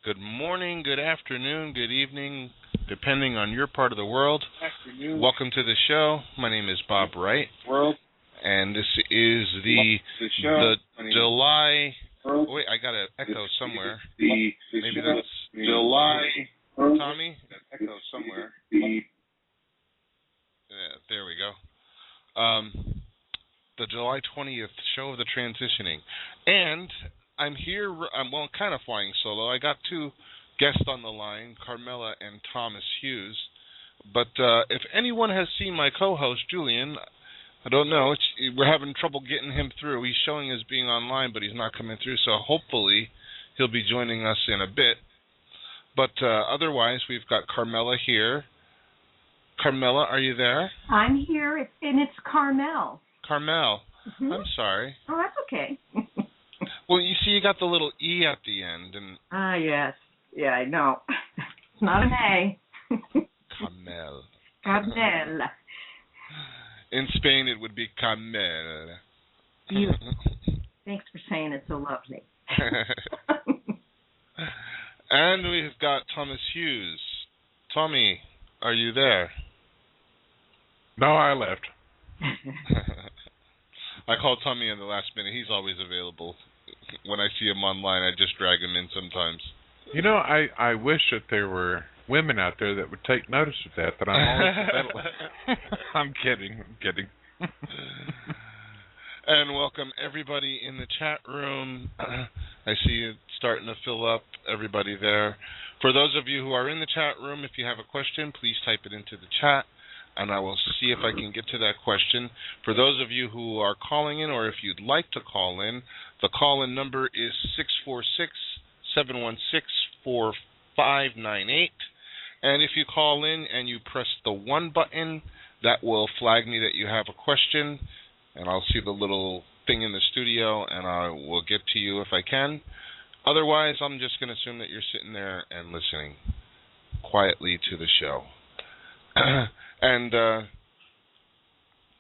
Good morning, good afternoon, good evening, depending on your part of the world. Afternoon. Welcome to the show. My name is Bob Wright, and this is the July. Wait, I got an echo somewhere. Maybe that's July. Tommy. Echo somewhere. Yeah, there we go. The July 20th show of the transitioning, and I'm here. I'm kind of flying solo. I got two guests on the line, Carmela and Thomas Hughes. But if anyone has seen my co-host Julien, I don't know. We're having trouble getting him through. He's showing as being online, but he's not coming through. So hopefully he'll be joining us in a bit. But otherwise, we've got Carmela here. Carmela, are you there? I'm here, and it's Carmel. Carmel. Mm-hmm. I'm sorry. Oh, that's okay. Well, you see, you got the little E at the end, and yes, yeah, I know. It's not an A. Carmel. Carmel. In Spain, it would be Carmel. Thanks for saying it so lovely. And we've got Thomas Hughes. Tommy, are you there? No, I left. I called Tommy in the last minute. He's always available. When I see him online, I just drag him in sometimes. You know, I wish that there were women out there that would take notice of that I'm always available. I'm kidding. And welcome everybody in the chat room. I see it starting to fill up, everybody there. For those of you who are in the chat room, if you have a question, please type it into the chat, and I will see if I can get to that question. For those of you who are calling in, or if you'd like to call in, the call-in number is 646-716-4598. And if you call in and you press the 1 button, that will flag me that you have a question, and I'll see the little thing in the studio, and I will get to you if I can. Otherwise, I'm just going to assume that you're sitting there and listening quietly to the show. And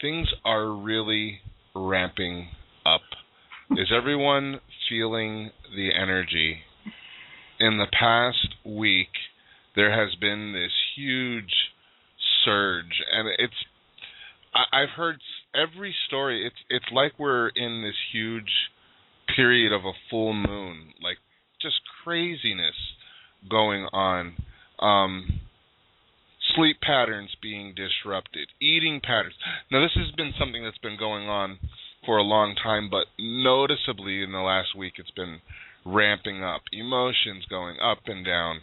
things are really ramping up. Is everyone feeling the energy? In the past week, there has been this huge surge, and I've heard every story. It's like we're in this huge period of a full moon, like just craziness going on. Sleep patterns being disrupted, eating patterns. Now, this has been something that's been going on for a long time, but noticeably in the last week it's been ramping up. Emotions going up and down.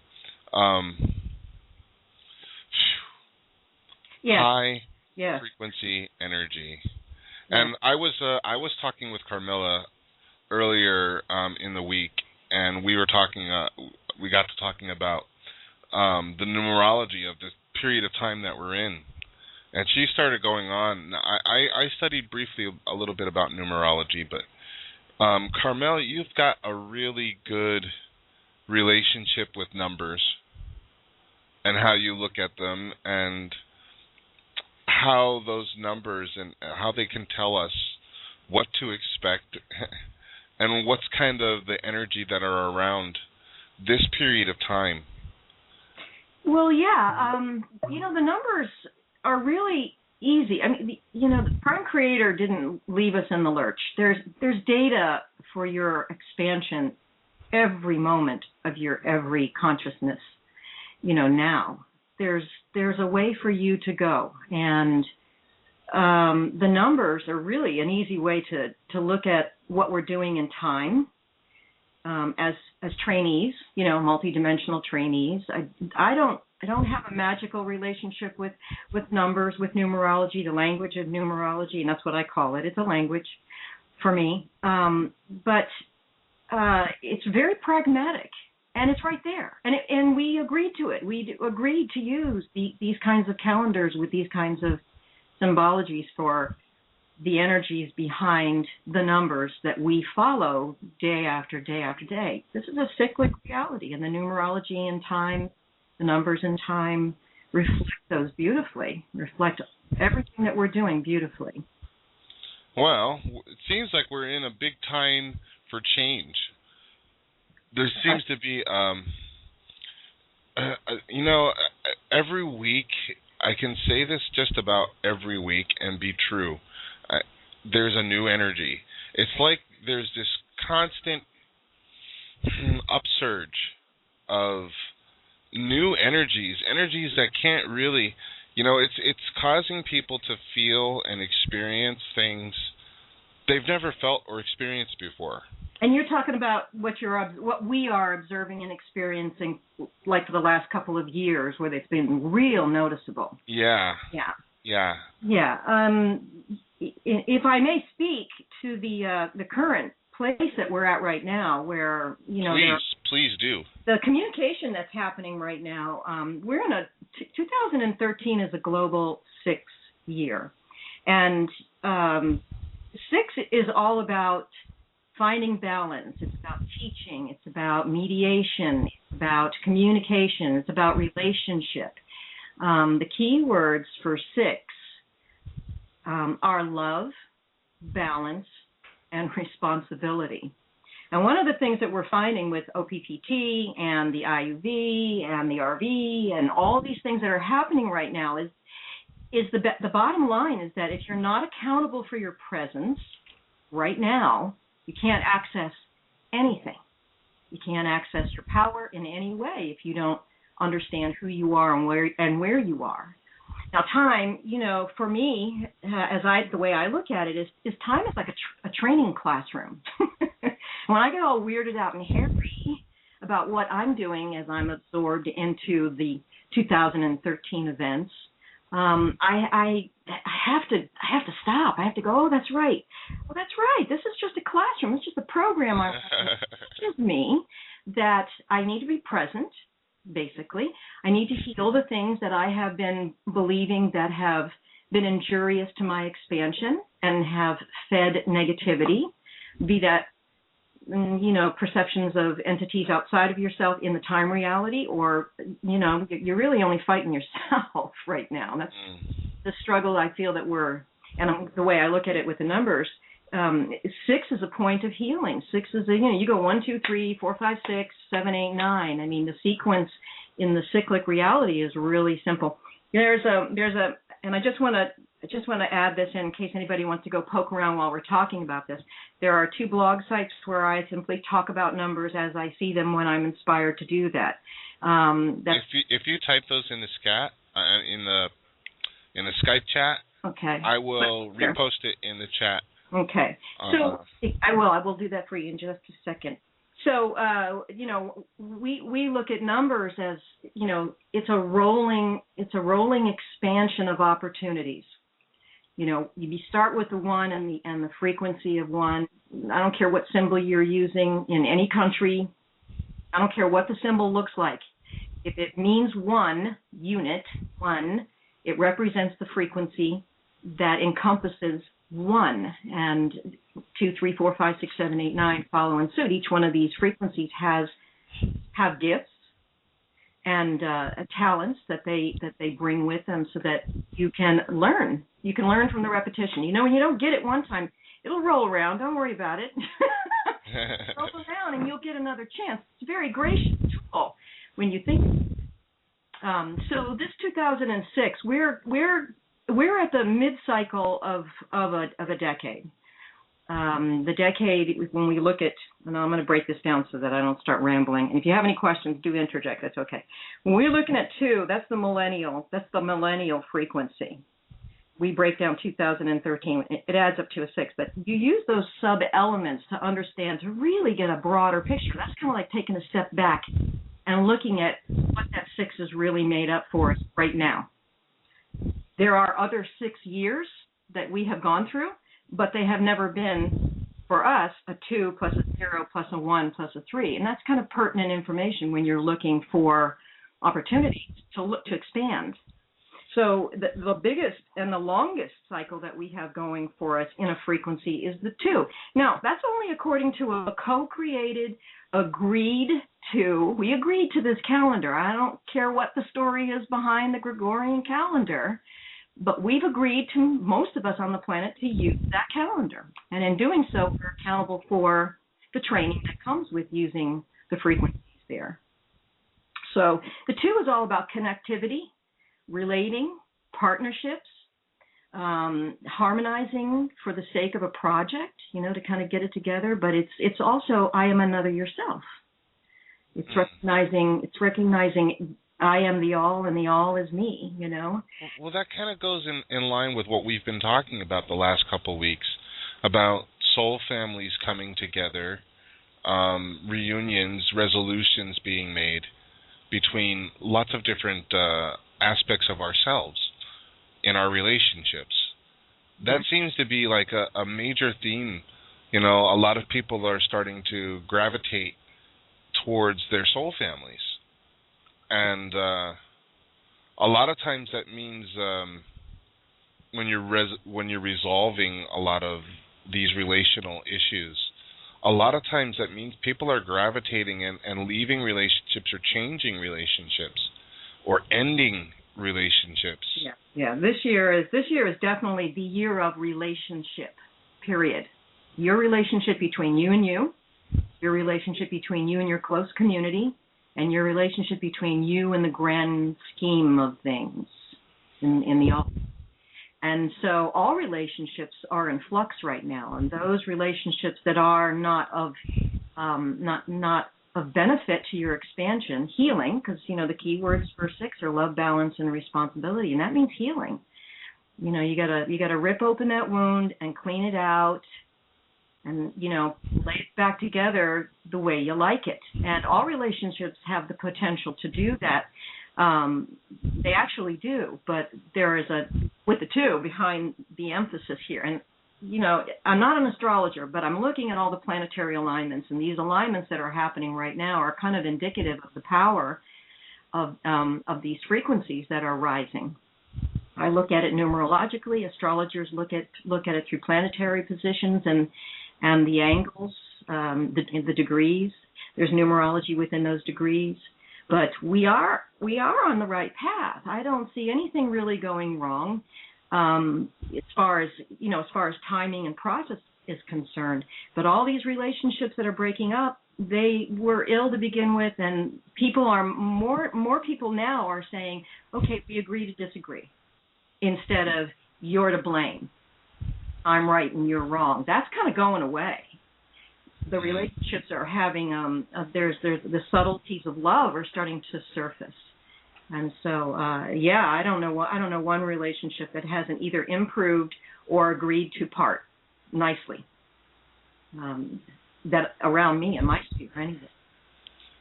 High frequency energy. And I was talking with Carmela earlier in the week, and we got to talking about the numerology of this period of time that we're in. And she started going on. I studied briefly a little bit about numerology, but Carmel, you've got a really good relationship with numbers and how you look at them and how those numbers and how they can tell us what to expect and what's kind of the energy that are around this period of time. Well, yeah, the numbers are really easy. I mean, the Prime Creator didn't leave us in the lurch. There's data for your expansion every moment of your every consciousness. Now there's a way for you to go, and the numbers are really an easy way to look at what we're doing in time. As trainees, multidimensional trainees, I don't have a magical relationship with numbers, with numerology, the language of numerology, and that's what I call it. It's a language for me, but it's very pragmatic, and it's right there, and we agreed to it. We agreed to use these kinds of calendars with these kinds of symbologies for the energies behind the numbers that we follow day after day after day. This is a cyclic reality, and the numerology in time, the numbers in time reflect those beautifully, reflect everything that we're doing beautifully. Well, it seems like we're in a big time for change. There seems to be Every week, I can say this just about every week and be true. There's a new energy. It's like there's this constant upsurge of new energies that can't really, it's causing people to feel and experience things they've never felt or experienced before. And you're talking about what we are observing and experiencing, like for the last couple of years, where it's been real noticeable. Yeah. Yeah. If I may speak to the current place that we're at right now, where please do. The communication that's happening right now. We're in 2013 is a global 6 year, and 6 is all about finding balance. It's about teaching. It's about mediation. It's about communication. It's about relationship. The key words for 6 are love, balance, and responsibility. And one of the things that we're finding with OPPT and the IUV and the RV and all these things that are happening right now is the bottom line is that if you're not accountable for your presence right now, you can't access anything. You can't access your power in any way if you don't understand who you are and where you are. Now, time, for me, the way I look at it is time is like a training classroom. When I get all weirded out and hairy about what I'm doing as I'm absorbed into the 2013 events, I have to stop. I have to go, oh, that's right. Well, that's right. This is just a classroom. It's just a program. It teaches me that I need to be present, basically. I need to heal the things that I have been believing that have been injurious to my expansion and have fed negativity, be that perceptions of entities outside of yourself in the time reality, or, you're really only fighting yourself right now. That's the struggle I feel that and the way I look at it with the numbers, 6 is a point of healing. 6 is, you go 1, 2, 3, 4, 5, 6, 7, 8, 9. I mean, the sequence in the cyclic reality is really simple. And I just want to add this in case anybody wants to go poke around while we're talking about this. There are 2 blog sites where I simply talk about numbers as I see them when I'm inspired to do that. If you type those in the scat in the Skype chat, okay, I will repost it in the chat. Okay, so I will do that for you in just a second. So we look at numbers as it's a rolling expansion of opportunities. You start with the 1 and the frequency of 1. I don't care what symbol you're using in any country. I don't care what the symbol looks like. If it means 1 unit, 1, it represents the frequency that encompasses 1, and 2, 3, 4, 5, 6, 7, 8, 9 follow in suit. Each one of these frequencies have gifts and talents that they bring with them, so that you can learn. You can learn from the repetition. When you don't get it one time, it'll roll around. Don't worry about it. Roll around, and you'll get another chance. It's a very gracious tool when you think. So this 2006, we're at the mid-cycle of a decade. The decade, when we look at, and I'm going to break this down so that I don't start rambling. And if you have any questions, do interject. That's okay. When we're looking at 2, that's the millennial frequency. We break down 2013. It adds up to a 6. But you use those sub-elements to understand, to really get a broader picture. That's kind of like taking a step back and looking at what that 6 is really made up for us right now. There are other 6 years that we have gone through, but they have never been, for us, a 2 plus a 0 plus a 1 plus a 3. And that's kind of pertinent information when you're looking for opportunities to expand. So the biggest and the longest cycle that we have going for us in a frequency is the 2. Now, that's only according to a co-created, we agreed to this calendar. I don't care what the story is behind the Gregorian calendar, but we've agreed to, most of us on the planet, to use that calendar. And in doing so, we're accountable for the training that comes with using the frequencies there. So the 2 is all about connectivity, relating, partnerships, harmonizing for the sake of a project, to kind of get it together. But it's also I am another yourself. It's recognizing I am the all and the all is me, Well, that kind of goes in line with what we've been talking about the last couple of weeks, about soul families coming together, reunions, resolutions being made between lots of different aspects of ourselves in our relationships. That seems to be like a major theme. A lot of people are starting to gravitate towards their soul families. And a lot of times that means when you're resolving a lot of these relational issues, a lot of times that means people are gravitating and leaving relationships or changing relationships or ending relationships. Yeah. This year is definitely the year of relationship. Period. Your relationship between you and you, your relationship between you and your close community, and your relationship between you and the grand scheme of things in the all. And so all relationships are in flux right now, and those relationships that are not of benefit to your expansion, healing, because the key words for 6 are love, balance, and responsibility, and that means healing. You gotta rip open that wound and clean it out, and lay it back together the way you like it. And all relationships have the potential to do that. They actually do, but there is with the 2 behind the emphasis here. And I'm not an astrologer, but I'm looking at all the planetary alignments, and these alignments that are happening right now are kind of indicative of the power of these frequencies that are rising. I look at it numerologically. Astrologers look at it through planetary positions and the angles, the degrees. There's numerology within those degrees, but we are on the right path. I don't see anything really going wrong as far as timing and process is concerned. But all these relationships that are breaking up, they were ill to begin with, and people are more people now are saying, okay, we agree to disagree, instead of you're to blame. I'm right and you're wrong. That's kind of going away. The relationships are having there's the subtleties of love are starting to surface, and so I don't know one relationship that hasn't either improved or agreed to part nicely. That around me in my sphere anyway.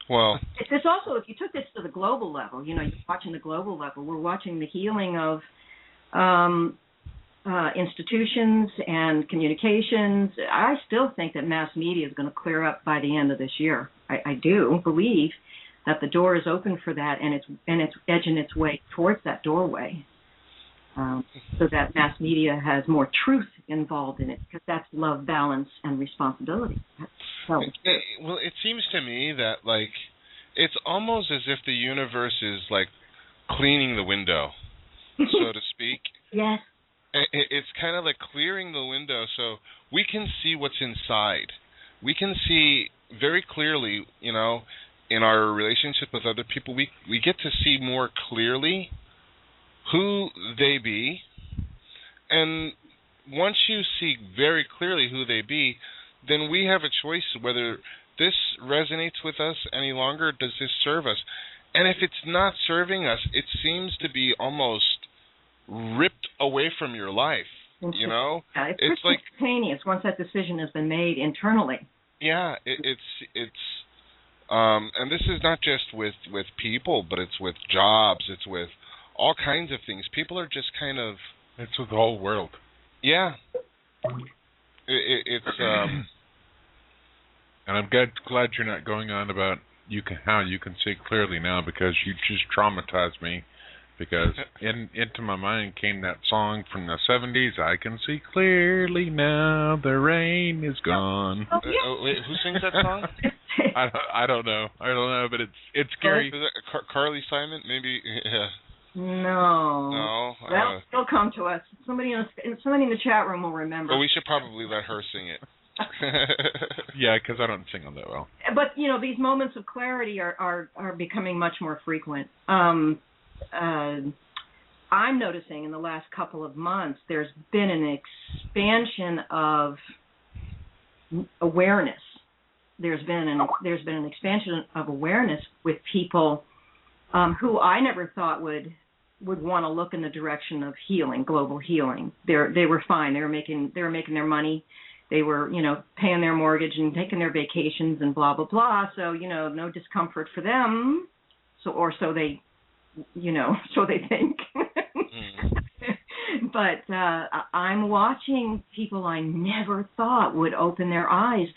Well, it's also, if you took this to the global level, you're watching the global level. We're watching the healing of institutions and communications. I still think that mass media is going to clear up by the end of this year. I do believe that the door is open for that, and it's edging its way towards that doorway, so that mass media has more truth involved in it, because that's love, balance, and responsibility. Well, it seems to me that it's almost as if the universe is cleaning the window, so to speak. Yes. It's kind of like clearing the window so we can see what's inside. We can see very clearly, in our relationship with other people, we get to see more clearly who they be. And once you see very clearly who they be, then we have a choice whether this resonates with us any longer. Does this serve us? And if it's not serving us, it seems to be almost ripped away from your life, Yeah, it's like instantaneous once that decision has been made internally. Yeah, it's and this is not just with people, but it's with jobs, it's with all kinds of things. People are just kind of... It's with the whole world. Yeah. It's and I'm glad you're not going on about how you can see clearly now, because you just traumatized me. Because into my mind came that song from the 70s, I can see clearly now, the rain is gone. Wait, who sings that song? I don't know, but it's scary. Is it Carly Simon? Maybe, yeah. No. That'll still come to us. Somebody in the chat room will remember. But we should probably let her sing it. Yeah, because I don't sing on that well. But these moments of clarity are becoming much more frequent. I'm noticing in the last couple of months there's been an expansion of awareness. There's been an expansion of awareness with people who I never thought would want to look in the direction of healing, global healing. They were fine. They were making their money. They were paying their mortgage and taking their vacations and blah blah blah. So no discomfort for them. So they think. But I'm watching people I never thought would open their eyes.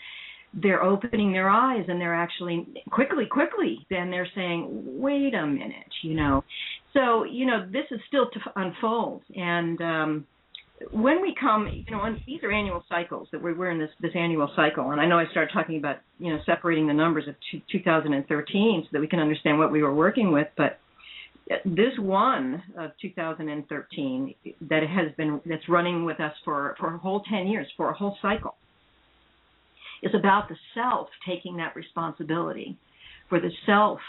They're opening their eyes, and they're actually quickly. Then they're saying, "Wait a minute," So this is still to unfold. And when we come, these are annual cycles that we're in this annual cycle. And I know I started talking about separating the numbers of 2013 so that we can understand what we were working with, but this one of 2013 that's running with us for a whole 10 years, for a whole cycle, is about the self taking that responsibility, for the self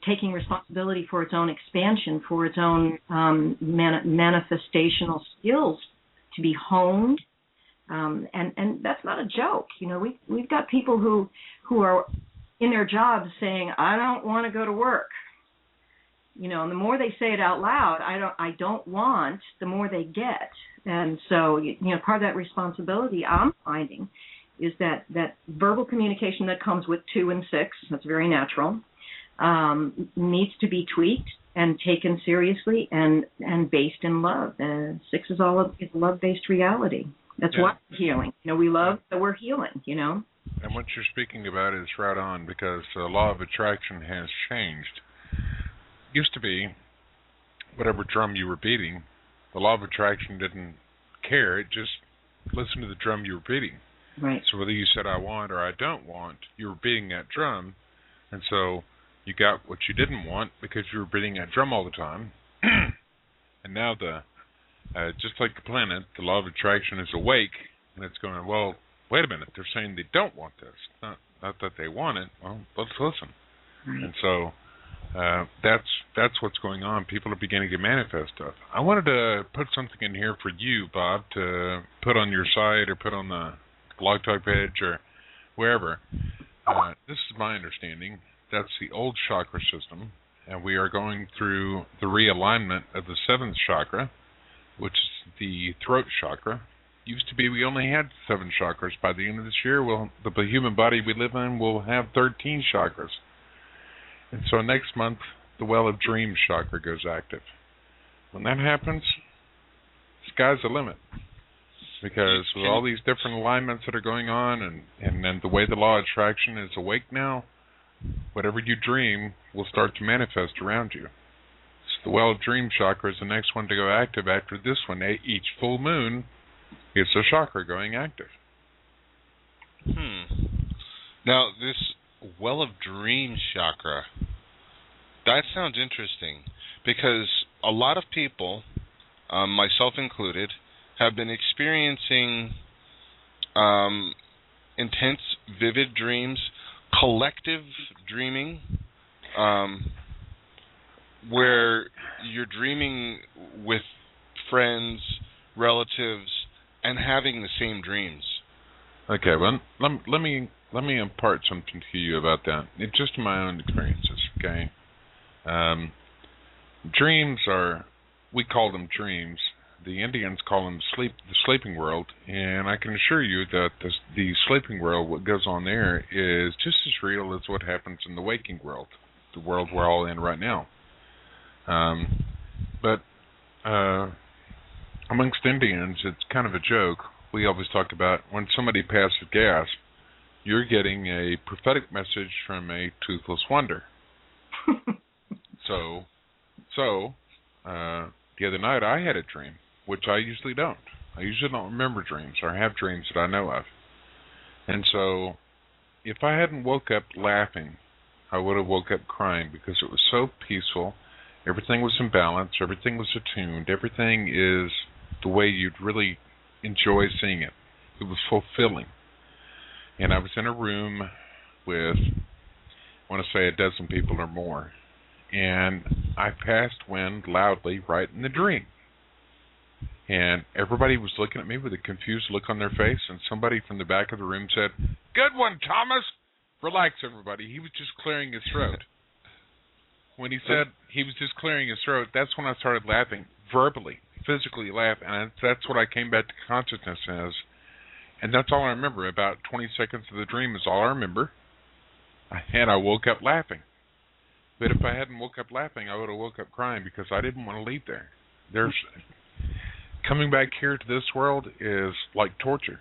taking responsibility for its own expansion, for its own manifestational skills to be honed, and that's not a joke. We've got people who are in their jobs saying, "I don't want to go to work." And the more they say it out loud, I don't want, the more they get. And so, part of that responsibility I'm finding is that verbal communication that comes with 2 and 6, that's very natural, needs to be tweaked and taken seriously and based in love. 6 is it's love-based reality. That's why we're healing. We love that we're healing, And what you're speaking about is right on, because the law of attraction has changed. Used to be, whatever drum you were beating, the law of attraction didn't care. It just listened to the drum you were beating. Right. So whether you said I want or I don't want, you were beating that drum, and so you got what you didn't want because you were beating that drum all the time. And now just like the planet, the law of attraction is awake, and it's going, well, wait a minute, they're saying they don't want this, not that they want it. Well, let's listen. Right. And so that's what's going on. People are beginning to manifest stuff. I wanted to put something in here for you, Bob, to put on your site or put on the Blog Talk page or wherever. This is my understanding. That's the old chakra system, and we are going through the realignment of the 7th chakra, which is the throat chakra. Used to be we only had 7 chakras. By the end of this year, the human body we live in will have 13 chakras. And so next month, the Well of Dreams chakra goes active. When that happens, sky's the limit. Because with all these different alignments that are going on, and then the way the law of attraction is awake now, whatever you dream will start to manifest around you. So the Well of Dreams chakra is the next one to go active after this one. Each full moon, it's a chakra going active. Now, this Well of Dreams chakra, that sounds interesting, because a lot of people, myself included, have been experiencing intense, vivid dreams, collective dreaming, where you're dreaming with friends, relatives, and having the same dreams. Okay, well, let me impart something to you about that. It's just my own experiences, okay? Dreams we call them dreams. The Indians call them the sleeping world, and I can assure you that the sleeping world, what goes on there, is just as real as what happens in the waking world, the world we're all in right now. But amongst Indians, it's kind of a joke. We always talk about when somebody passes gas, you're getting a prophetic message from a toothless wonder. So the other night I had a dream, which I usually don't. I usually don't remember dreams or have dreams that I know of. And so if I hadn't woke up laughing, I would have woke up crying, because it was so peaceful. Everything was in balance. Everything was attuned. Everything is the way you'd really enjoy seeing it. It was fulfilling. And I was in a room with, I want to say, a dozen people or more. And I passed wind loudly right in the dream. And everybody was looking at me with a confused look on their face, and somebody from the back of the room said, "Good one, Thomas." Relax, everybody. He was just clearing his throat. When he said he was just clearing his throat, that's when I started laughing, verbally, physically laugh, and that's what I came back to consciousness as. And that's all I remember. About 20 seconds of the dream is all I remember. And I woke up laughing. But if I hadn't woke up laughing, I would have woke up crying because I didn't want to leave there. Coming back here to this world is like torture.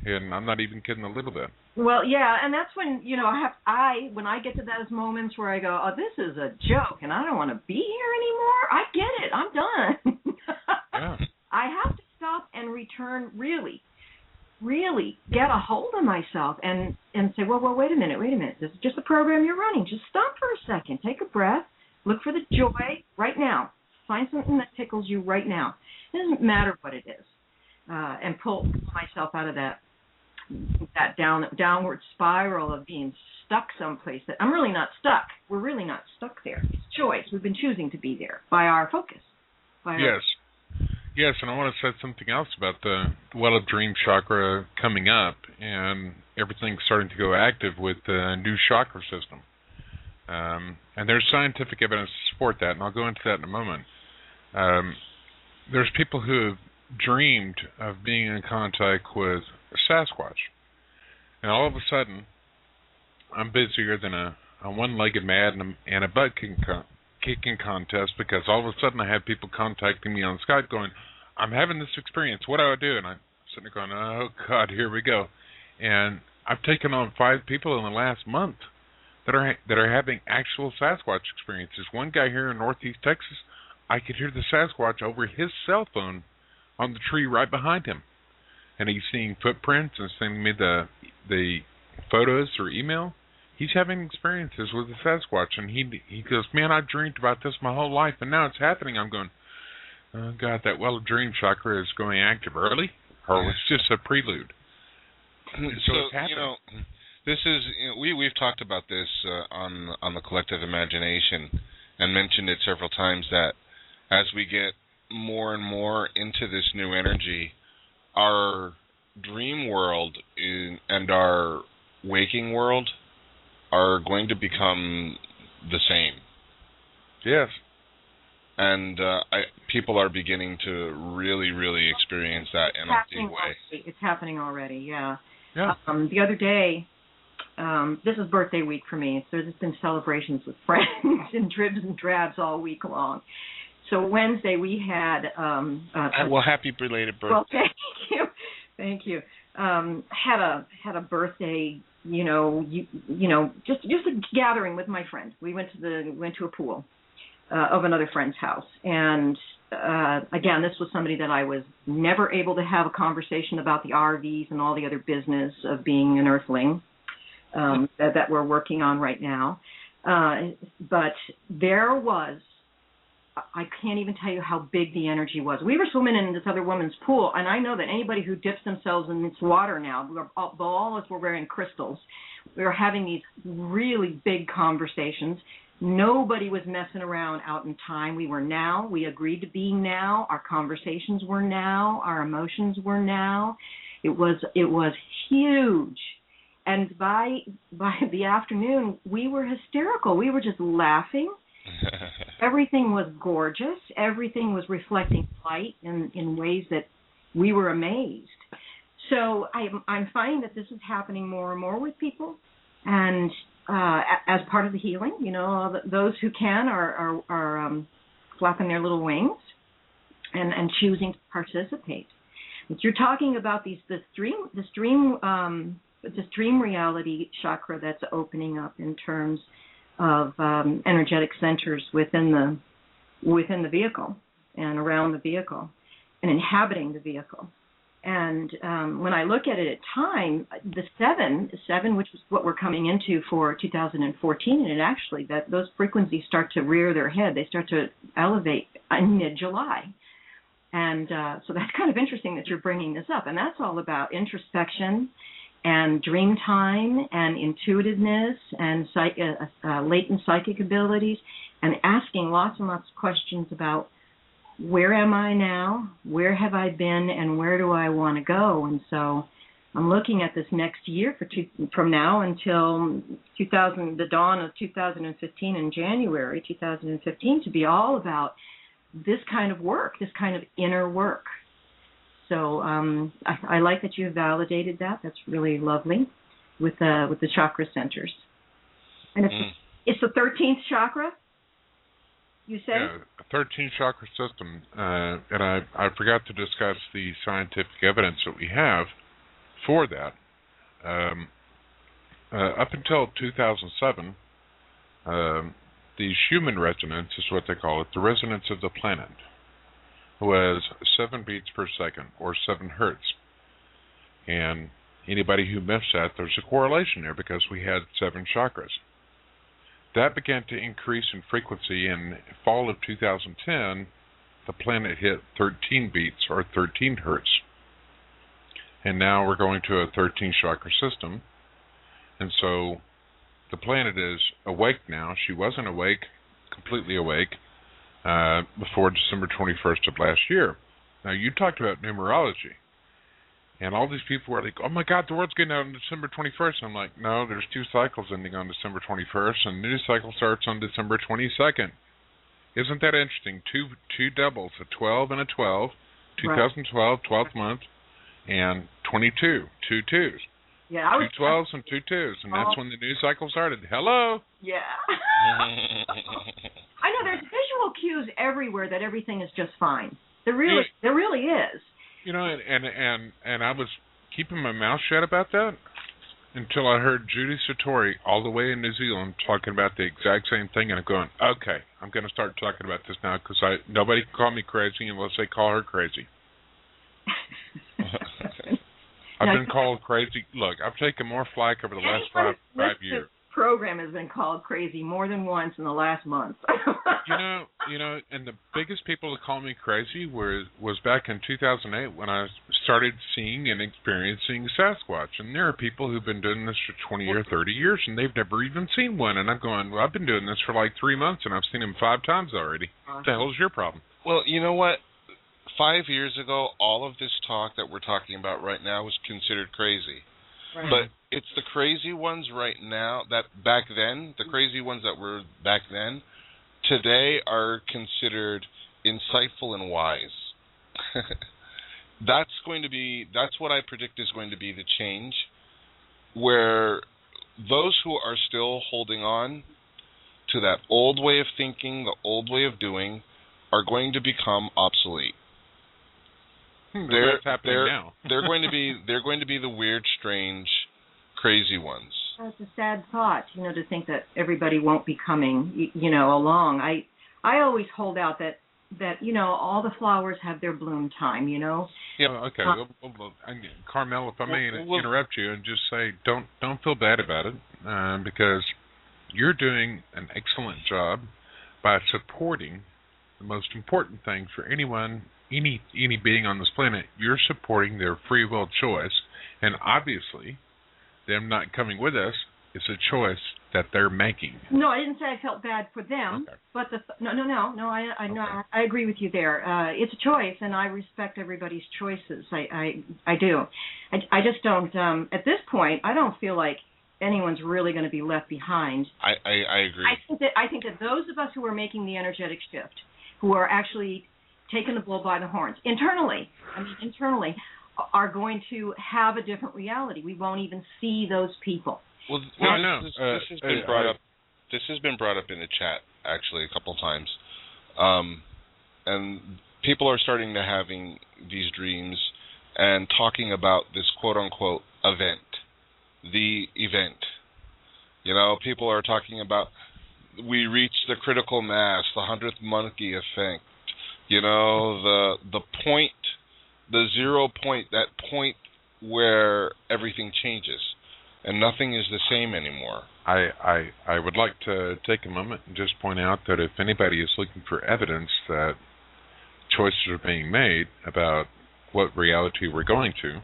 And I'm not even kidding a little bit. Well, yeah, and that's when, when I get to those moments where I go, oh, this is a joke, and I don't want to be here anymore. I get it. I'm done. Yeah. I have to stop and return, really get a hold of myself and say, well, wait a minute. This is just the program you're running. Just stop for a second. Take a breath. Look for the joy right now. Find something that tickles you right now. It doesn't matter what it is. And pull myself out of that downward spiral of being stuck someplace that I'm really not stuck. We're really not stuck there. It's choice. We've been choosing to be there by our focus. Yes, and I want to say something else about the Well of Dream chakra coming up and everything starting to go active with the new chakra system. And there's scientific evidence to support that, and I'll go into that in a moment. There's people who have dreamed of being in contact with Sasquatch. And all of a sudden, I'm busier than a one-legged man and a butt-kicking contest because all of a sudden I have people contacting me on Skype going, I'm having this experience. What do I do? And I'm sitting there going, oh, God, here we go. And I've taken on 5 people in the last month that are having actual Sasquatch experiences. One guy here in Northeast Texas, I could hear the Sasquatch over his cell phone on the tree right behind him. And he's seeing footprints and sending me the photos through email. He's having experiences with the Sasquatch, and he goes, man, I dreamed about this my whole life, and now it's happening. I'm going, oh, God, that Well of Dream chakra is going active early, or it's just a prelude. So it's happening. This is we've talked about this on the Collective Imagination, and mentioned it several times that as we get more and more into this new energy, our dream world and our waking world are going to become the same. Yes. And people are beginning to really, really experience that in a big way. It's happening already, yeah. Yeah. The other day, this is birthday week for me, so there's been celebrations with friends and dribs and drabs all week long. So Wednesday we had well, happy belated birthday. Well, thank you. Had a birthday, just a gathering with my friends. We went to a pool of another friend's house, and again, this was somebody that I was never able to have a conversation about the RVs and all the other business of being an earthling that we're working on right now. But there was, I can't even tell you how big the energy was. We were swimming in this other woman's pool, and I know that anybody who dips themselves in this water now, all of us were wearing crystals. We were having these really big conversations. Nobody was messing around out in time. We were now. We agreed to be now. Our conversations were now. Our emotions were now. It was huge. And by the afternoon, we were hysterical. We were just laughing. Everything was gorgeous. Everything was reflecting light in ways that we were amazed. So I'm finding that this is happening more and more with people, and as part of the healing, those who can are flapping their little wings and choosing to participate. But you're talking about this dream reality chakra that's opening up in terms of energetic centers within the vehicle and around the vehicle and inhabiting the vehicle. And when I look at it at time, the seven, which is what we're coming into for 2014, and it actually those frequencies start to rear their head. They start to elevate in mid-July. And so that's kind of interesting that you're bringing this up. And that's all about introspection and dream time and intuitiveness and latent psychic abilities, and asking lots and lots of questions about where am I now, where have I been, and where do I want to go. And so I'm looking at this next year from now until the dawn of 2015 in January 2015 to be all about this kind of work, this kind of inner work. So I like that you validated that. That's really lovely with the chakra centers. And it's the 13th chakra, you say? Yeah, 13 chakra system. And I forgot to discuss the scientific evidence that we have for that. Up until 2007, the Schumann resonance is what they call it, the resonance of the planet, was 7 beats per second, or 7 hertz. And anybody who missed that, there's a correlation there because we had 7 chakras. That began to increase in frequency in fall of 2010. The planet hit 13 beats, or 13 hertz. And now we're going to a 13 chakra system. And so the planet is awake now. She wasn't awake, completely awake, before December 21st of last year. Now, you talked about numerology. And all these people were like, oh, my God, the world's getting out on December 21st. And I'm like, no, there's 2 cycles ending on December 21st, and the new cycle starts on December 22nd. Isn't that interesting? Two doubles, a 12 and a 12, 2012, 12th month, and 22, 2 twos. Yeah, 2 12s and 2 2s, and that's when the new cycle started. Hello? Yeah. I know there's visual cues everywhere that everything is just fine. There really is. You know, and I was keeping my mouth shut about that until I heard Judy Satori all the way in New Zealand talking about the exact same thing, and I'm going, okay, I'm going to start talking about this now because nobody can call me crazy unless they call her crazy. I've been called crazy. Look, I've taken more flack over the last five years. This program has been called crazy more than once in the last month. you know, and the biggest people to call me crazy was back in 2008 when I started seeing and experiencing Sasquatch. And there are people who've been doing this for 20 or 30 years, and they've never even seen one. And I'm going, well, I've been doing this for like 3 months, and I've seen him 5 times already. What the hell is your problem? Well, you know what? 5 years ago, all of this talk that we're talking about right now was considered crazy. Right. But it's the crazy ones right now that back then, the crazy ones that were back then, today are considered insightful and wise. That's what I predict is going to be the change, where those who are still holding on to that old way of thinking, the old way of doing, are going to become obsolete. That's happening now. they're going to be the weird, strange, crazy ones. That's a sad thought, to think that everybody won't be coming, along. I always hold out that all the flowers have their bloom time, Yeah. Okay. Carmel, if I may interrupt you and just say, don't feel bad about it, because you're doing an excellent job by supporting the most important thing for anyone. Any being on this planet, you're supporting their free will choice, and obviously, them not coming with us is a choice that they're making. No, I didn't say I felt bad for them, okay. But I agree with you there. It's a choice, and I respect everybody's choices. I do. I just don't. At this point, I don't feel like anyone's really going to be left behind. I agree. I think that those of us who are making the energetic shift, who are actually taking the bull by the horns internally, are going to have a different reality. We won't even see those people. Well, this has been brought up in the chat actually a couple times, and people are starting to having these dreams and talking about this quote unquote event, the event. People are talking about we reached the critical mass, the 100th monkey effect. The point, the 0 point, that point where everything changes and nothing is the same anymore. I would like to take a moment and just point out that if anybody is looking for evidence that choices are being made about what reality we're going to,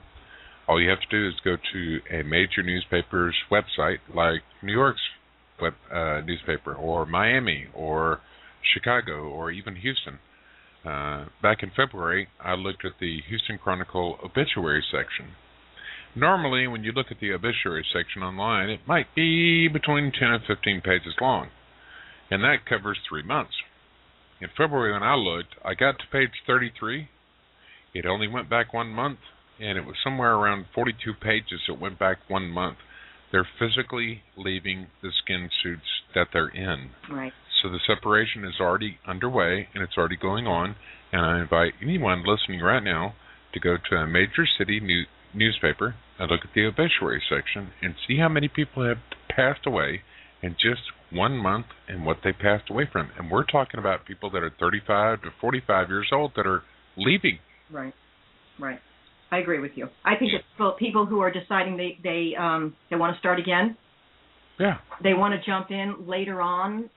All you have to do is go to a major newspaper's website, like New York's newspaper, or Miami, or Chicago, or even Houston. Back in February, I looked at the Houston Chronicle obituary section. Normally, when you look at the obituary section online, it might be between 10 and 15 pages long, and that covers 3 months. In February, when I looked, I got to page 33. It only went back 1 month, and it was somewhere around 42 pages that went back 1 month. They're physically leaving the skin suits that they're in. Right. So the separation is already underway, and it's already going on, and I invite anyone listening right now to go to a major city newspaper and look at the obituary section and see how many people have passed away in just 1 month and what they passed away from. And we're talking about people that are 35 to 45 years old that are leaving. Right. I agree with you. I think it's people who are deciding they want to start again. Yeah. They want to jump in later on.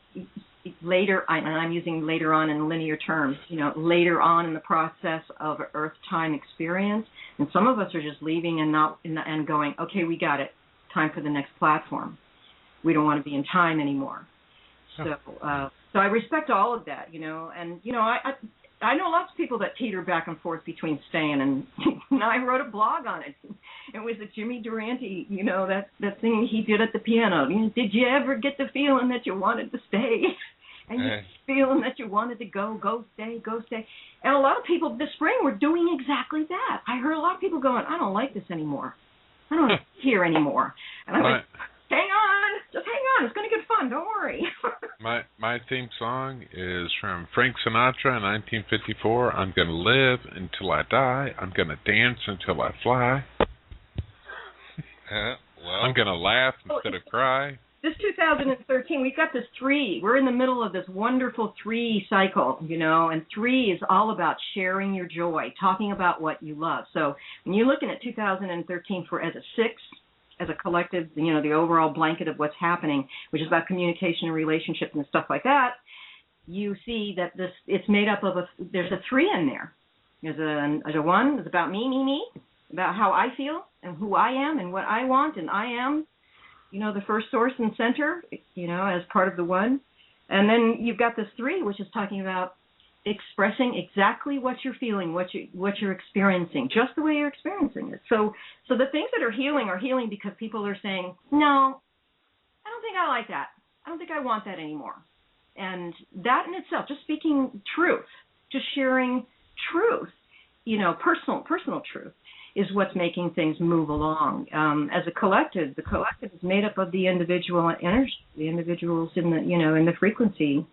And I'm using later on in linear terms, later on in the process of Earth time experience. And some of us are just leaving and going, okay, we got it. Time for the next platform. We don't want to be in time anymore. So I respect all of that, and I know lots of people that teeter back and forth between staying and I wrote a blog on it. It was a Jimmy Durante, that thing he did at the piano. Did you ever get the feeling that you wanted to stay? And you feeling that you wanted to go stay. And a lot of people this spring were doing exactly that. I heard a lot of people going, I don't like this anymore. I don't want to hear anymore. And I went, hang on, just hang on. It's going to get fun. Don't worry. My theme song is from Frank Sinatra in 1954. I'm going to live until I die. I'm going to dance until I fly. I'm going to laugh instead of cry. This 2013, we've got this 3. We're in the middle of this wonderful 3 cycle, and 3 is all about sharing your joy, talking about what you love. So when you're looking at 2013 as a 6, as a collective, the overall blanket of what's happening, which is about communication and relationships and stuff like that, you see that it's made up of there's a 3 in there. There's a 1, it's about me, about how I feel and who I am and what I want, and I am, the first source and center, as part of the 1. And then you've got this 3, which is talking about expressing exactly what you're feeling, what you're experiencing, just the way you're experiencing it. So the things that are healing because people are saying, no, I don't think I like that. I don't think I want that anymore. And that in itself, just speaking truth, just sharing truth, personal truth, is what's making things move along. As a collective, the collective is made up of the individual energy, the individuals in the in the frequency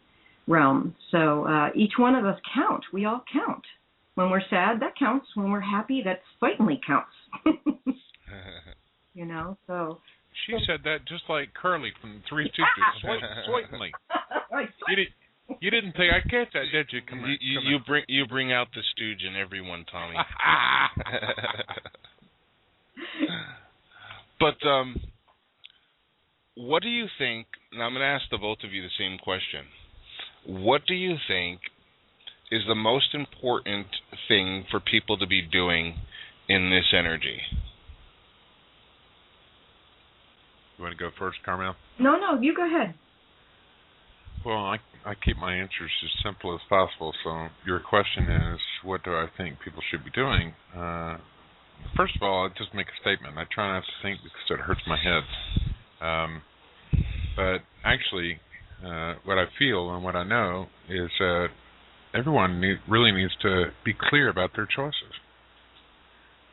realm. So each one of us count. We all count. When we're sad, that counts. When we're happy, that certainly counts. So. She said that just like Curly from the Three Stooges. Certainly. You didn't think I'd catch that, did you? You bring out the stooge in everyone, Tommy. But what do you think? And I'm going to ask the both of you the same question. What do you think is the most important thing for people to be doing in this energy? You want to go first, Carmel? No, you go ahead. Well, I keep my answers as simple as possible. So your question is, what do I think people should be doing? First of all, I'll just make a statement. I try not to think because it hurts my head. But actually, what I feel and what I know is that everyone really needs to be clear about their choices,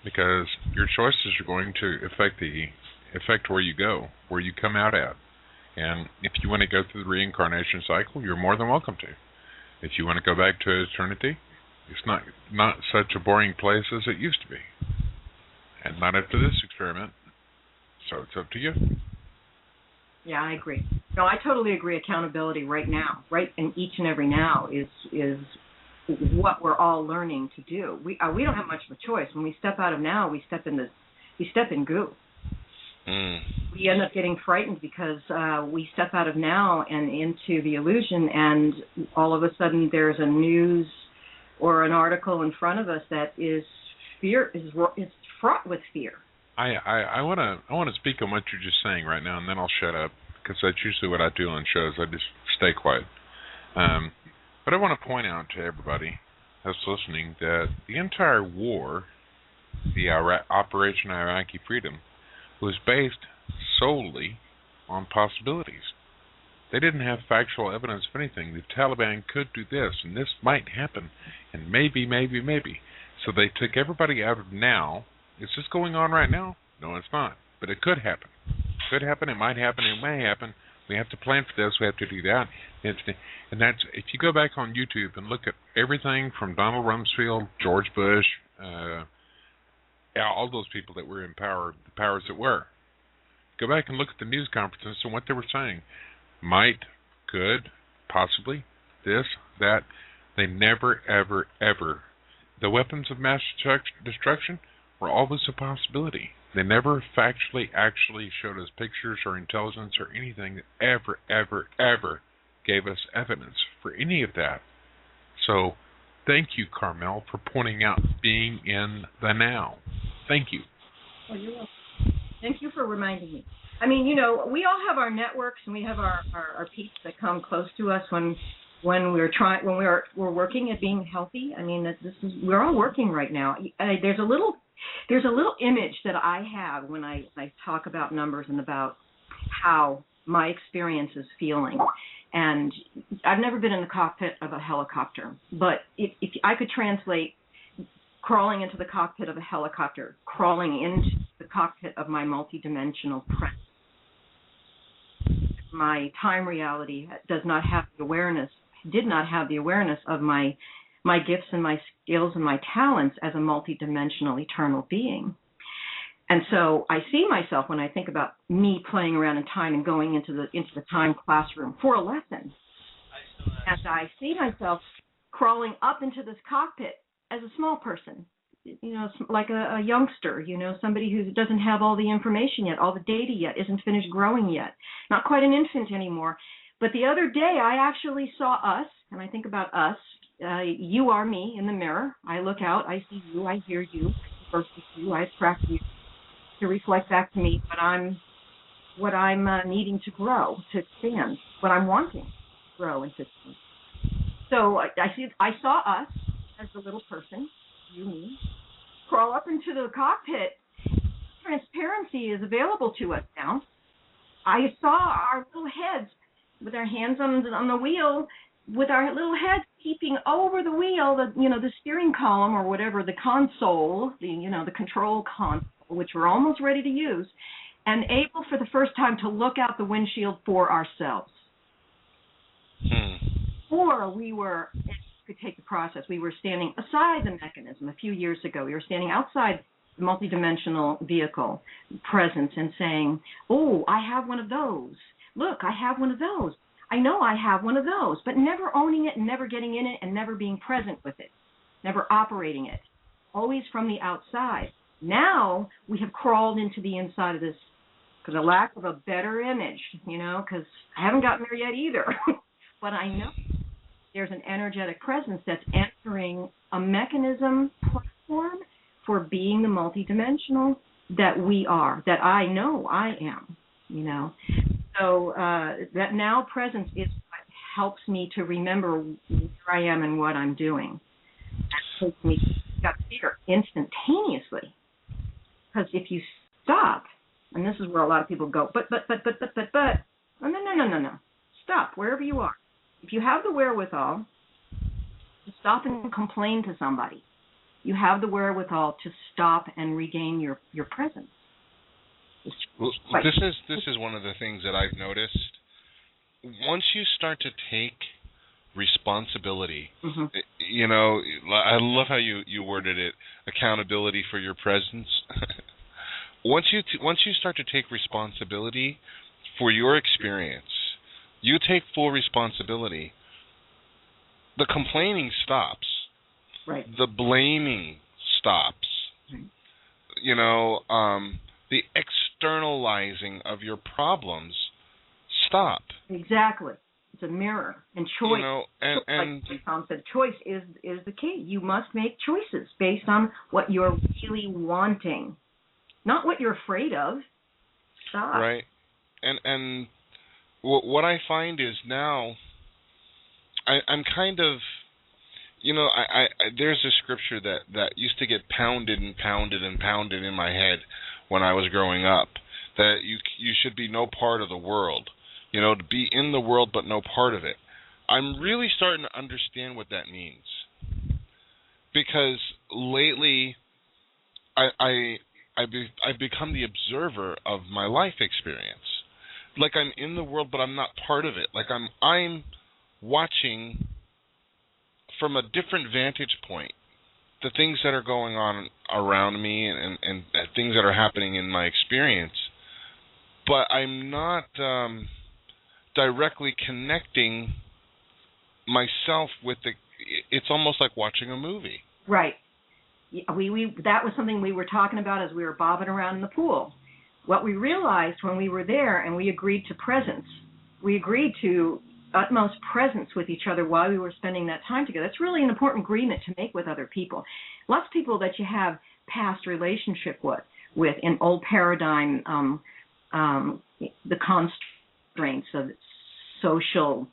because your choices are going to affect where you go, where you come out at. And if you want to go through the reincarnation cycle, you're more than welcome to. If you want to go back to eternity, it's not such a boring place as it used to be. And not after this experiment. So it's up to you. Yeah, I agree. No, I totally agree. Accountability right now, right in each and every now is what we're all learning to do. We don't have much of a choice. When we step out of now, we step in goo. We end up getting frightened because we step out of now and into the illusion, and all of a sudden there's a news or an article in front of us that is fraught with fear. I wanna speak on what you're just saying right now, and then I'll shut up, because that's usually what I do on shows. I just stay quiet. But I want to point out to everybody that's listening that the entire war, the Operation Iraqi Freedom, was based solely on possibilities. They didn't have factual evidence of anything. The Taliban could do this, and this might happen, and maybe. So they took everybody out of now. Is this going on right now? No, it's not. But it could happen. It could happen. It might happen. It may happen. We have to plan for this. We have to do that. And that's, if you go back on YouTube and look at everything from Donald Rumsfeld, George Bush, all those people that were in power, the powers that were. Go back and look at the news conferences and what they were saying. Might, could, possibly, this, that. They never, ever, ever. The weapons of mass destruction were always a possibility. They never factually actually showed us pictures or intelligence or anything that ever, ever, ever gave us evidence for any of that. So, thank you, Carmel, for pointing out being in the now. Thank you. Oh, you're welcome. Thank you for reminding me. I mean, you know, we all have our networks and we have our peeps that come close to us when we're working at being healthy. I mean, we're all working right now. There's a little image that I have when I talk about numbers and about how my experience is feeling. And I've never been in the cockpit of a helicopter, but if I could translate crawling into the cockpit of a helicopter, crawling into the cockpit of my multidimensional presence. My time reality did not have the awareness of my gifts and my skills and my talents as a multidimensional eternal being. And so I see myself when I think about me playing around in time and going into the time classroom for a lesson. And I see myself crawling up into this cockpit as a small person, you know, like a youngster, you know, somebody who doesn't have all the information yet, all the data yet, isn't finished growing yet, not quite an infant anymore. But the other day I actually saw us, and I think about us. You are me in the mirror. I look out, I see you, I hear you, I converse with you, I attract you to reflect back to me what I'm needing to grow, to expand, what I'm wanting to grow and to expand. So I saw us as the little person, you, me, crawl up into the cockpit. Transparency is available to us now. I saw our little heads with our hands on the wheel, with our little heads peeping over the wheel, the steering column or whatever, the console, the control console, which we're almost ready to use, and able for the first time to look out the windshield for ourselves. Or we were, if you could take the process, we were standing aside the mechanism a few years ago. We were standing outside the multidimensional vehicle presence and saying, oh, I have one of those. Look, I have one of those. I know I have one of those, but never owning it and never getting in it and never being present with it, never operating it, always from the outside. Now we have crawled into the inside of this, for the lack of a better image, because I haven't gotten there yet either. But I know there's an energetic presence that's entering a mechanism platform for being the multidimensional that we are, that I know I am, So that now presence is what helps me to remember where I am and what I'm doing. That takes me got bigger instantaneously. Because if you stop, and this is where a lot of people go, but, no. Stop wherever you are. If you have the wherewithal to stop and complain to somebody, you have the wherewithal to stop and regain your presence. Well, this is one of the things that I've noticed. Once you start to take responsibility, I love how you worded it, accountability for your presence. Once you start to take responsibility for your experience, you take full responsibility. The complaining stops. Right. The blaming stops. Right. The externalizing of your problems stop. Exactly. It's a mirror. And choice, and like Tom said, choice is the key. You must make choices based on what you're really wanting. not what you're afraid of. Stop. Right. And what I find is now I'm kind of, I there's a scripture that used to get pounded and pounded and pounded in my head when I was growing up, that you should be no part of the world, to be in the world but no part of it. I'm really starting to understand what that means, because lately I've become the observer of my life experience. Like I'm in the world, but I'm not part of it. Like I'm watching from a different vantage point the things that are going on around me and things that are happening in my experience, but I'm not directly connecting myself with it's almost like watching a movie. Right. We that was something we were talking about as we were bobbing around in the pool. What we realized when we were there and we agreed to presence, we agreed to utmost presence with each other while we were spending that time together. That's really an important agreement to make with other people. Lots of people that you have past relationship with in old paradigm, the constraints of social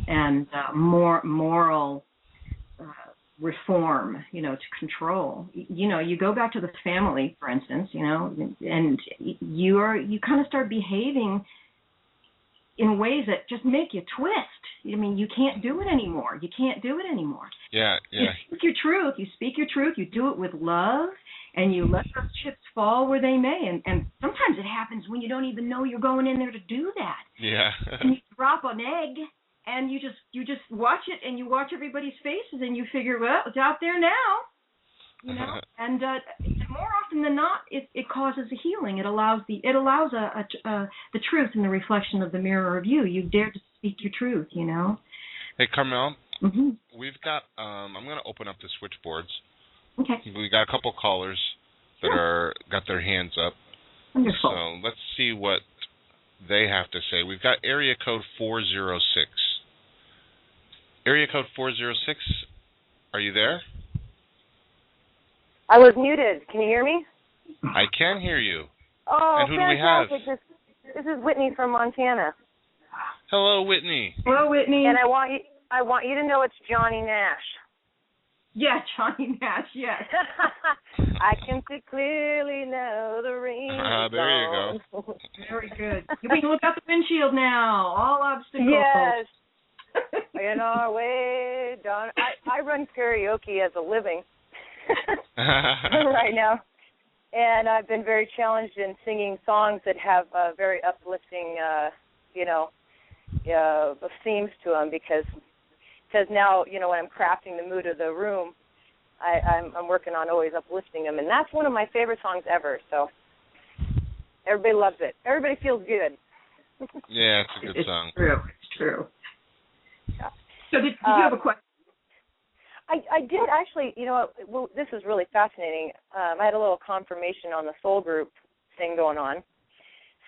and moral reform, to control. You go back to the family, for instance, and you kind of start behaving in ways that just make you twist. You can't do it anymore. Yeah. You speak your truth. You do it with love, and you let those chips fall where they may. And sometimes it happens when you don't even know you're going in there to do that. Yeah. And you drop an egg, and you just watch it, and you watch everybody's faces, and you figure, well, it's out there now. And more often than not, it causes a healing. It allows the truth in the reflection of the mirror of you. You dare to speak your truth. Hey, Carmel, Mm-hmm. we've got. I'm going to open up the switchboards. Okay. We got a couple callers that got their hands up. Wonderful. So let's see what they have to say. We've got area code 406. Area code 406. Are you there? I was muted. Can you hear me? I can hear you. Oh, and who fantastic. do we have? This is Whitney from Montana. Hello, Whitney. Hello, Whitney. And I want you to know it's Johnny Nash. Yeah, Johnny Nash, yes. I can see clearly now the rain. There you go. Very good. You can look out the windshield now. All obstacles. Yes. In our way down. I run karaoke as a living. Right now, and I've been very challenged in singing songs that have very uplifting, themes to them, because now, when I'm crafting the mood of the room, I'm working on always uplifting them, and that's one of my favorite songs ever. So everybody loves it. Everybody feels good. Yeah, it's a good song. It's true. Yeah. So did you have a question? I did actually, well, this is really fascinating. I had a little confirmation on the soul group thing going on.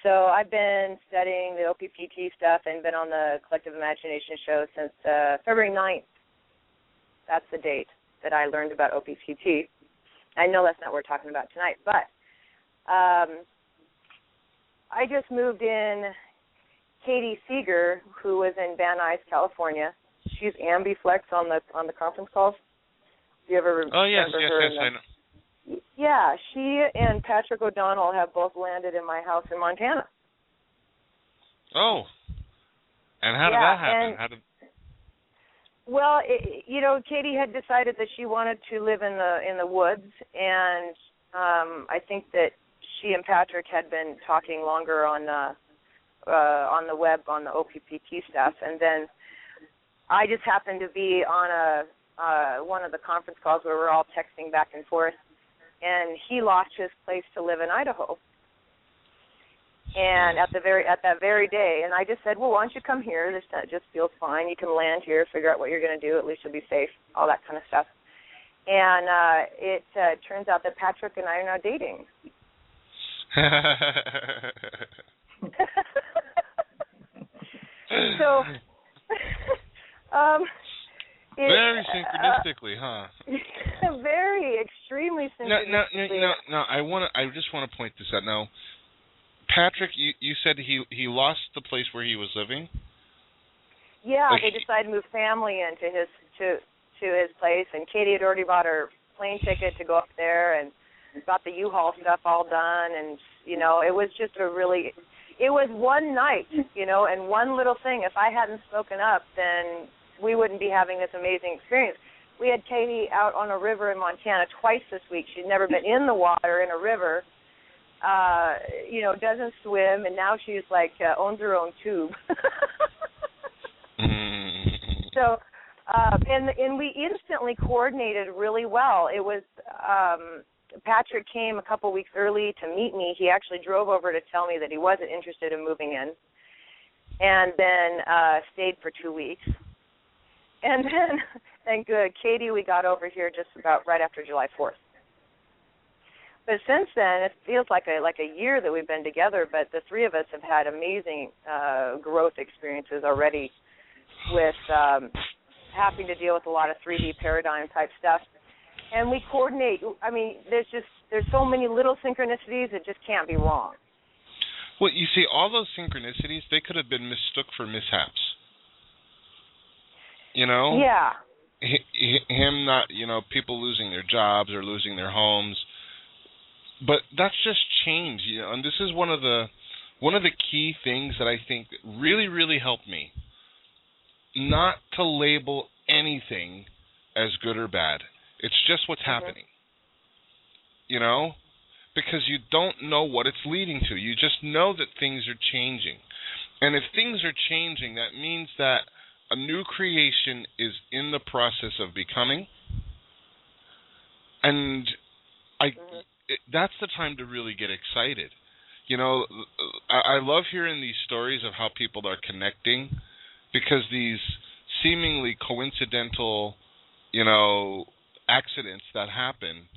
So I've been studying the OPPT stuff and been on the Collective Imagination show since February 9th. That's the date that I learned about OPPT. I know that's not what we're talking about tonight, but I just moved in Katie Seeger, who was in Van Nuys, California. She's ambiflex on the conference calls. Do you ever Oh, yes, remember her? I know. Yeah, she and Patrick O'Donnell have both landed in my house in Montana. Oh. And how did that happen? Well, Katie had decided that she wanted to live in the woods, and I think that she and Patrick had been talking longer on the web on the OPPT stuff, and then I just happened to be on one of the conference calls where we're all texting back and forth, and he lost his place to live in Idaho. And at that very day, and I just said, well, why don't you come here? This just feels fine. You can land here, figure out what you're going to do. At least you'll be safe, all that kind of stuff. And it turns out that Patrick and I are now dating. So Very synchronistically, huh? Very, extremely synchronistically. No. I just want to point this out. Now, Patrick, you said he lost the place where he was living. Yeah, they decided to move family into his place, and Katie had already bought her plane ticket to go up there and got the U-Haul stuff all done, and it was just it was one night, and one little thing. If I hadn't spoken up, then we wouldn't be having this amazing experience. We had Katie out on a river in Montana twice this week. She'd never been in the water in a river, doesn't swim, and now she's like owns her own tube. So, and we instantly coordinated really well. It was Patrick came a couple weeks early to meet me. He actually drove over to tell me that he wasn't interested in moving in, and then stayed for 2 weeks. And then, thank good, Katie, we got over here just about right after July 4th. But since then, it feels like a year that we've been together, but the three of us have had amazing growth experiences already with having to deal with a lot of 3D paradigm type stuff. And we coordinate. I mean, there's so many little synchronicities, it just can't be wrong. Well, you see, all those synchronicities, they could have been mistook for mishaps. Yeah. Him not, people losing their jobs or losing their homes. But that's just change, and this is one of the key things that I think really, really helped me. Not to label anything as good or bad. It's just what's happening. Because you don't know what it's leading to. You just know that things are changing. And if things are changing, that means that a new creation is in the process of becoming. And that's the time to really get excited. I love hearing these stories of how people are connecting, because these seemingly coincidental, accidents that happen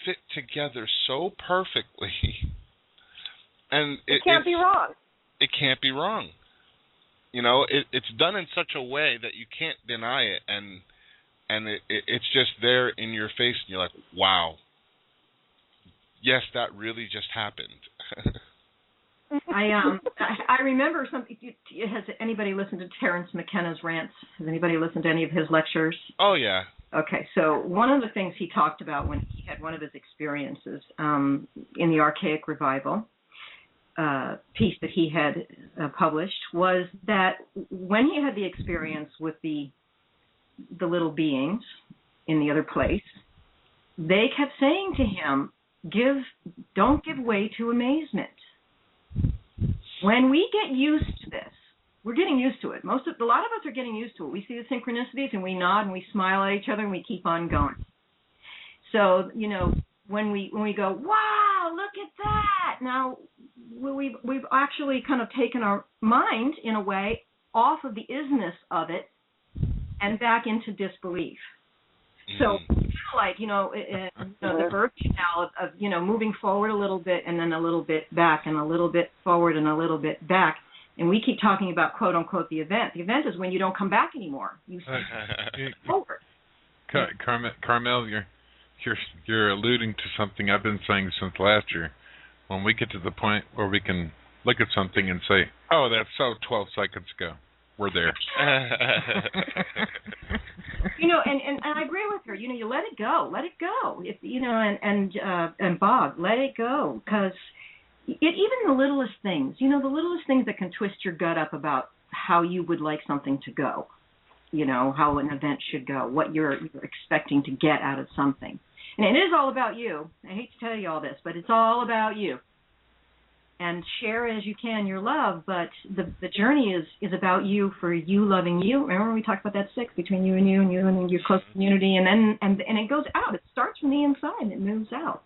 fit together so perfectly. And it can't be wrong. It can't be wrong. It's done in such a way that you can't deny it, and it's just there in your face, and you're like, wow. Yes, that really just happened. I remember something. Has anybody listened to Terence McKenna's rants? Has anybody listened to any of his lectures? Oh, yeah. Okay, so one of the things he talked about when he had one of his experiences in the Archaic Revival piece that he had published was that when he had the experience with the little beings in the other place, they kept saying to him, don't give way to amazement. When we get used to this, we're getting used to it. A lot of us are getting used to it. We see the synchronicities and we nod and we smile at each other and we keep on going. So, when we go, wow, look at that. Now, we've actually kind of taken our mind, in a way, off of the isness of it and back into disbelief. So, like, the birth canal of moving forward a little bit and then a little bit back and a little bit forward and a little bit back. And we keep talking about, quote, unquote, the event. The event is when you don't come back anymore. You stay forward. Carmel, you're alluding to something I've been saying since last year. When we get to the point where we can look at something and say, oh, that's so 12 seconds ago. We're there. And I agree with her. You let it go. Let it go. And Bob, let it go, because even the littlest things, the littlest things that can twist your gut up about how you would like something to go, how an event should go, what you're expecting to get out of something. And it is all about you. I hate to tell you all this, but it's all about you. And share as you can your love, but the journey is about you, for you loving you. Remember we talked about that 6 between you and your close community, and it goes out. It starts from the inside and it moves out,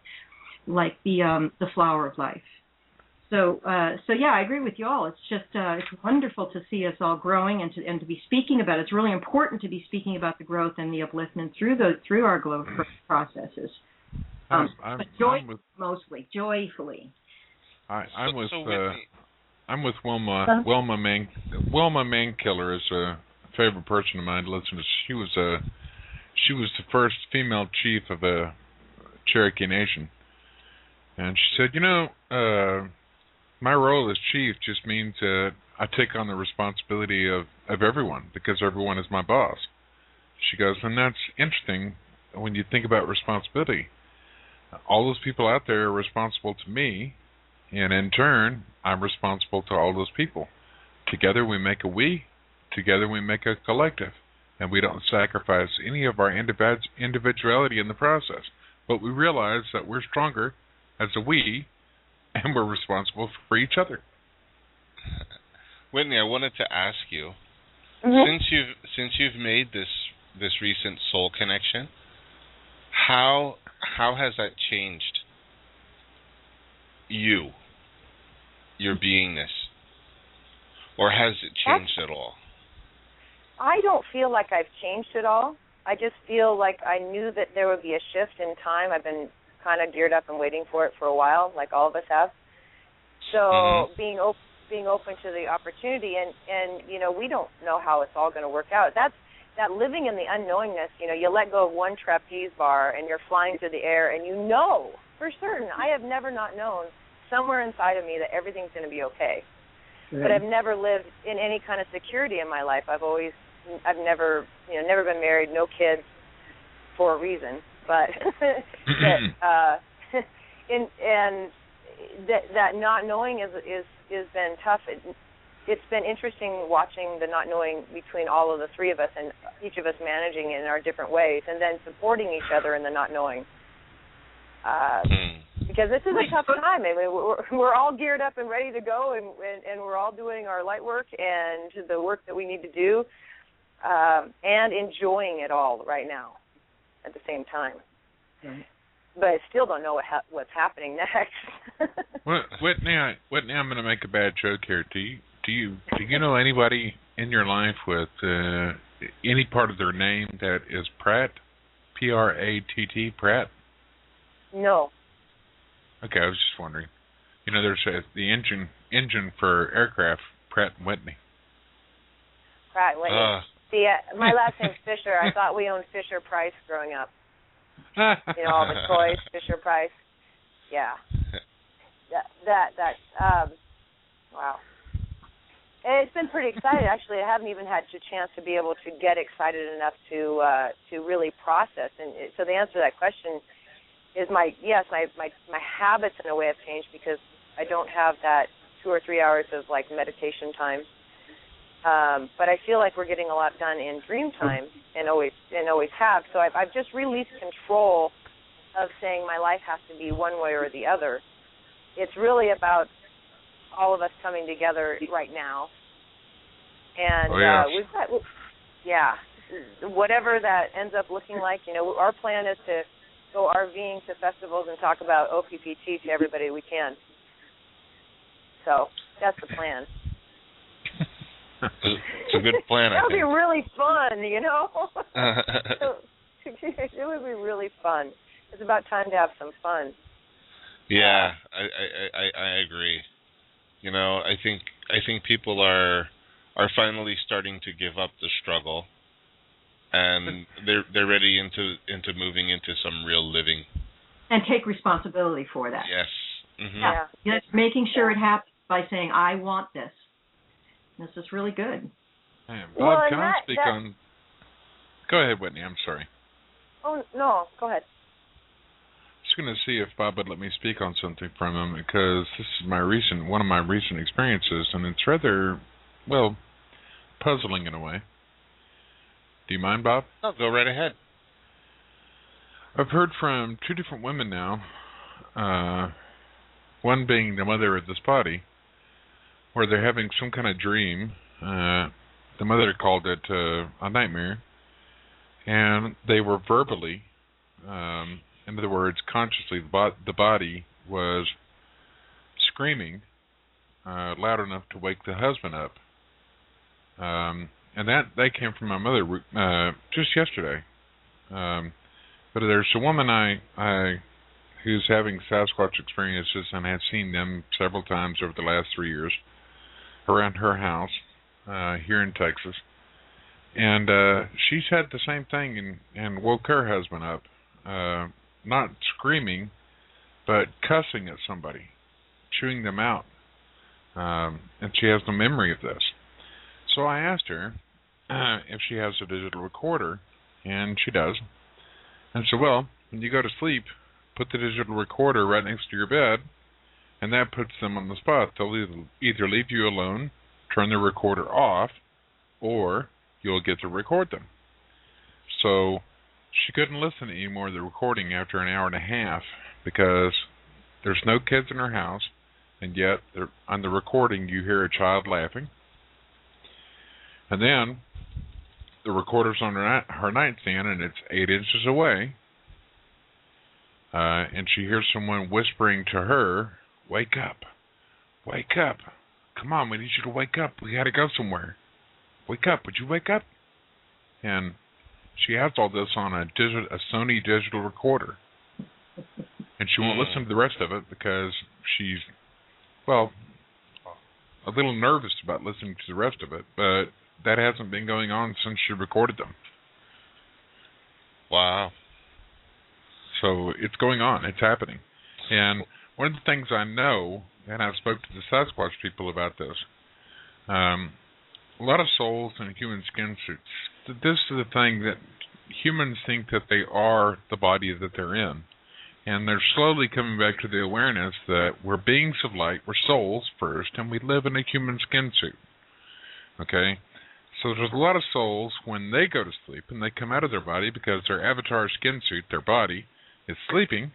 like the flower of life. So yeah, I agree with you all. It's just it's wonderful to see us all growing and to be speaking about it. It's really important to be speaking about the growth and the upliftment through our growth processes. But mostly joyfully. I'm with Wilma. Wilma Mankiller is a favorite person of mine to listen to. She was the first female chief of a Cherokee Nation, and she said, my role as chief just means that I take on the responsibility of everyone because everyone is my boss. She goes, and that's interesting when you think about responsibility. All those people out there are responsible to me, and in turn, I'm responsible to all those people. Together we make a we, together we make a collective, and we don't sacrifice any of our individuality in the process. But we realize that we're stronger as a we, and we're responsible for each other. Whitney, I wanted to ask you, since you've made this recent soul connection, how has that changed you, your beingness, or has it changed at all? I don't feel like I've changed at all. I just feel like I knew that there would be a shift in time. I've been kind of geared up and waiting for it for a while, like all of us have. So being open to the opportunity, and we don't know how it's all going to work out. That living in the unknowingness. You let go of one trapeze bar and you're flying through the air, and for certain, I have never not known somewhere inside of me that everything's going to be okay. But I've never lived in any kind of security in my life. I've never been married, no kids, for a reason. But that not knowing is been tough. It's been interesting watching the not knowing between all of the three of us, and each of us managing in our different ways, and then supporting each other in the not knowing. Because this is a tough time. I mean, we're all geared up and ready to go, and we're all doing our light work and the work that we need to do, and enjoying it all right now at the same time. Right. But I still don't know what's happening next. Whitney, I'm going to make a bad joke here. Do you know anybody in your life with any part of their name that is Pratt? P-R-A-T-T, Pratt? No. Okay, I was just wondering. There's the engine for aircraft, Pratt & Whitney. Pratt & Whitney. See, my last name's Fisher. I thought we owned Fisher Price growing up. All the toys, Fisher Price. Yeah. Wow. And it's been pretty exciting. Actually, I haven't even had a chance to be able to get excited enough to really process. And so the answer to that question is my habits in a way have changed because I don't have that 2 or 3 hours of meditation time. But I feel like we're getting a lot done in dream time and always have. So I've just released control of saying my life has to be one way or the other. It's really about all of us coming together right now. And we've got, whatever that ends up looking like, our plan is to go RVing to festivals and talk about OPPT to everybody we can. So that's the plan. It's a good plan, I think. That would be really fun, It would be really fun. It's about time to have some fun. Yeah, I agree. I think people are finally starting to give up the struggle, and they're ready into moving into some real living. And take responsibility for that. Yes. Mm-hmm. Yeah. Just making sure it happens by saying, I want this. This is really good. Hey, Bob, can I speak on... Go ahead, Whitney. I'm sorry. Oh, no. Go ahead. Just going to see if Bob would let me speak on something from him, because this is one of my recent experiences, and it's rather, puzzling in a way. Do you mind, Bob? No, go right ahead. I've heard from 2 different women now, one being the mother of this body, where they're having some kind of dream. The mother called it a nightmare, and they were verbally, in other words, consciously, the body was screaming loud enough to wake the husband up. And that came from my mother just yesterday. But there's a woman who's having Sasquatch experiences and has seen them several times over the last 3 years around her house here in Texas. And she's had the same thing and woke her husband up, not screaming, but cussing at somebody, chewing them out. And she has no memory of this. So I asked her if she has a digital recorder, and she does. And so, well, when you go to sleep, put the digital recorder right next to your bed, and that puts them on the spot. They'll either leave you alone, turn the recorder off, or you'll get to record them. So she couldn't listen to any more of the recording after an hour and a half because there's no kids in her house, and yet on the recording you hear a child laughing. And then the recorder's on her nightstand, and it's 8 inches away. And she hears someone whispering to her, "Wake up. Wake up. Come on, we need you to wake up. We got to go somewhere. Wake up. Would you wake up?" And she has all this on a Sony digital recorder. And she won't listen to the rest of it because she's, well, a little nervous about listening to the rest of it. But that hasn't been going on since she recorded them. Wow. So it's going on. It's happening. And one of the things I know, and I've spoke to the Sasquatch people about this, a lot of souls in human skin suits. This is the thing that humans think that they are the body that they're in. And they're slowly coming back to the awareness that we're beings of light, we're souls first, and we live in a human skin suit. Okay? So there's a lot of souls, when they go to sleep, and they come out of their body because their avatar skin suit, their body, is sleeping,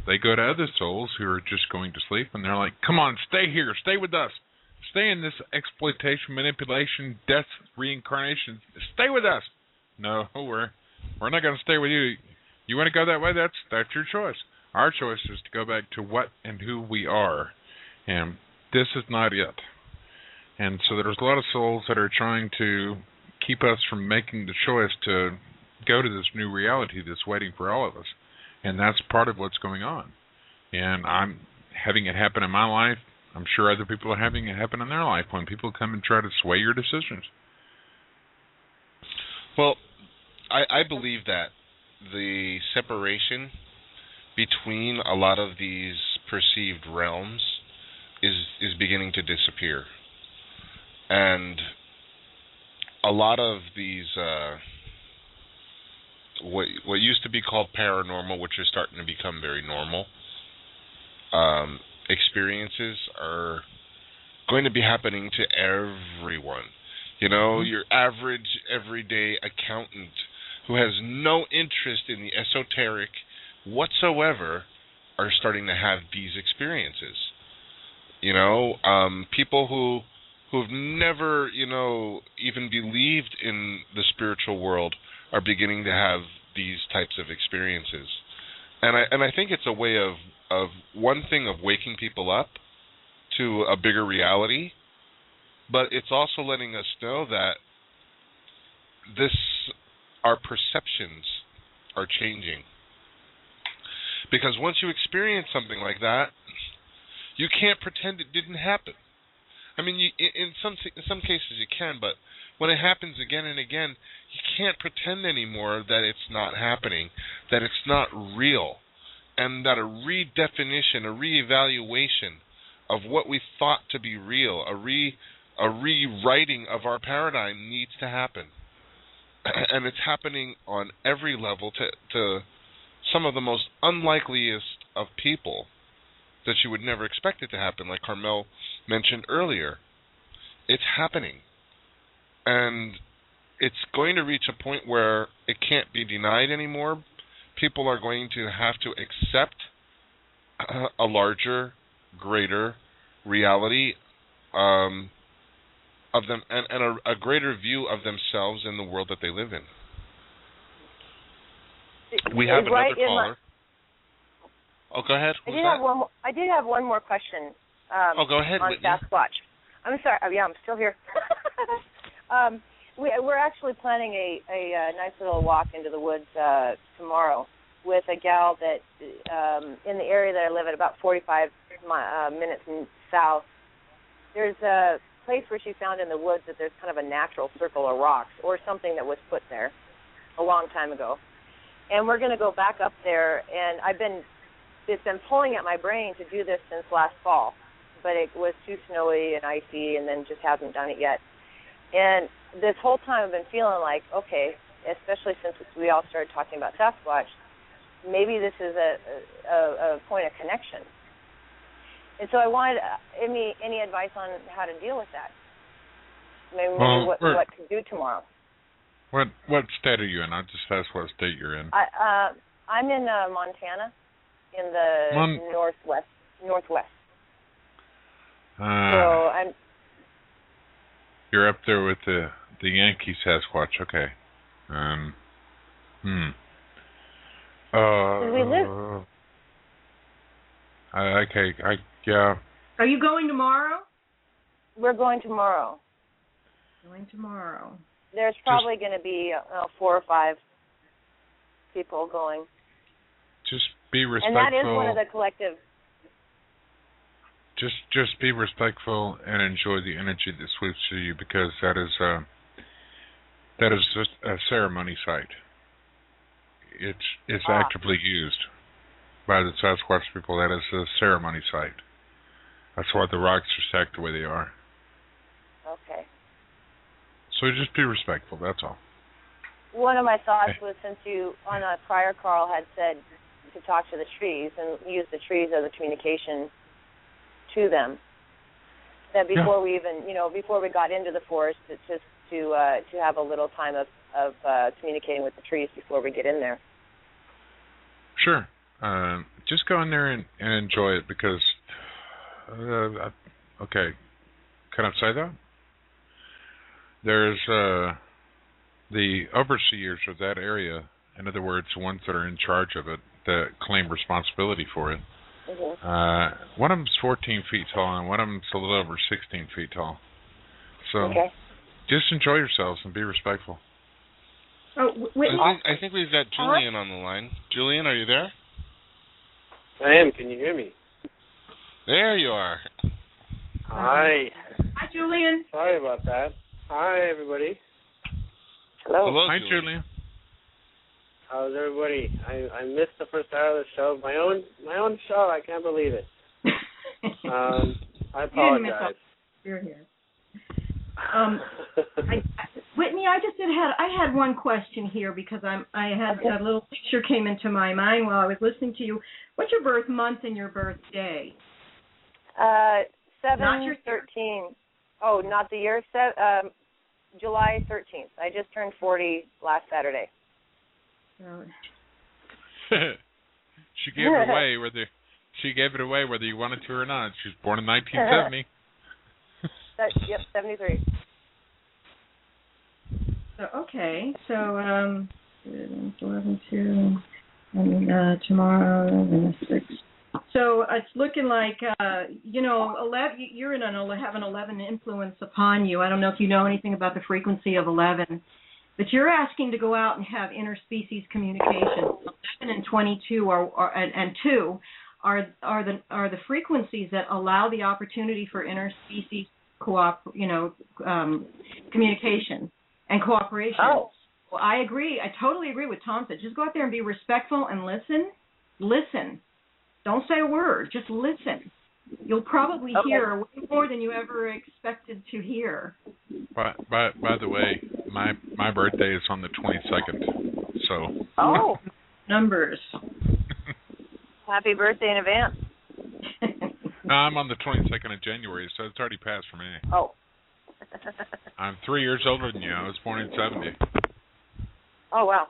they go to other souls who are just going to sleep, and they're like, "Come on, stay here, stay with us. Stay in this exploitation, manipulation, death, reincarnation. Stay with us." "No, we're not going to stay with you. You want to go that way? That's your choice. Our choice is to go back to what and who we are. And this is not it." And so there's a lot of souls that are trying to keep us from making the choice to go to this new reality that's waiting for all of us. And that's part of what's going on. And I'm having it happen in my life. I'm sure other people are having it happen in their life when people come and try to sway your decisions. Well, I believe that the separation between a lot of these perceived realms is beginning to disappear. And a lot of these what used to be called paranormal, which is starting to become very normal, experiences are going to be happening to everyone. You know, your average everyday accountant who has no interest in the esoteric whatsoever are starting to have these experiences. You know, people who've never, even believed in the spiritual world are beginning to have these types of experiences. And I think it's a way of one thing of waking people up to a bigger reality, but it's also letting us know that our perceptions are changing. Because once you experience something like that, you can't pretend it didn't happen. I mean, in some cases you can, but when it happens again and again, you can't pretend anymore that it's not happening, that it's not real, and that a redefinition, a reevaluation of what we thought to be real, a rewriting of our paradigm needs to happen. And it's happening on every level to some of the most unlikeliest of people that you would never expect it to happen, like Carmel mentioned earlier. It's happening. And it's going to reach a point where it can't be denied anymore. People are going to have to accept a larger, greater reality of them, and a greater view of themselves in the world that they live in. We have another caller. Oh, go ahead. I did have one more question. Go ahead, on Whitney. Sasquatch. I'm sorry. Oh, yeah, I'm still here. We're actually planning a nice little walk into the woods tomorrow with a gal that in the area that I live at, about 45 minutes south. There's a place where she found in the woods that there's kind of a natural circle of rocks or something that was put there a long time ago. And we're going to go back up there, and it's been pulling at my brain to do this since last fall, but it was too snowy and icy and then just hasn't done it yet. And this whole time I've been feeling like, okay, especially since we all started talking about Sasquatch, maybe this is a point of connection. And so I wanted any advice on how to deal with that. Maybe what to do tomorrow. What state are you in? I'll just ask what state you're in. I'm in Montana, in the northwest. So I'm. You're up there with the Yankee Sasquatch. Okay. We live. Yeah. Are you going tomorrow? We're going tomorrow. There's probably going to be 4 or 5 people going. Just be respectful. And that is one of the collective. Just be respectful and enjoy the energy that sweeps through you, because that is just a ceremony site. It's actively used by the Sasquatch people. That is a ceremony site. That's why the rocks are stacked the way they are. Okay. So just be respectful, that's all. One of my thoughts was, since you, on a prior call, had said to talk to the trees and use the trees as a communication to them, that before we even, before we got into the forest, it's just to have a little time of communicating with the trees before we get in there. Sure. Just go in there and enjoy it, because, okay, can I say that? There's the overseers of that area, in other words, the ones that are in charge of it, that claim responsibility for it. Mm-hmm. One of them's 14 feet tall, and one of them's a little over 16 feet tall. So just enjoy yourselves and be respectful. Oh, I think we've got Julien on the line. Julien, are you there? I am. Can you hear me? There you are. Hi. Hi, Julien. Sorry about that. Hi, everybody. Hello, Hi, Julien. How's everybody? I missed the first hour of the show. My own show. I can't believe it. I apologize. You're here. Whitney, I had one question here, because I had a little picture came into my mind while I was listening to you. What's your birth month and your birthday? 7/13. Oh, not the year. July 13th. I just turned 40 last Saturday. She gave it away whether you wanted to or not. She was born in 1970. Yep, 73. Okay, so 11/2, and tomorrow, and the 6th. So it's looking like 11. You're have an 11 influence upon you. I don't know if you know anything about the frequency of 11, but you're asking to go out and have interspecies communication. 11 and 22 and 2 are the frequencies that allow the opportunity for interspecies communication and cooperation. Oh. Well, I agree. I totally agree with Tom said. Just go out there and be respectful and listen. Listen. Don't say a word. Just listen. You'll probably hear way more than you ever expected to hear. By the way, my birthday is on the 22nd. So. Oh. Numbers. Happy birthday in advance. No, I'm on the 22nd of January, so it's already passed for me. Oh. I'm 3 years older than you. I was born in 70. Oh, wow.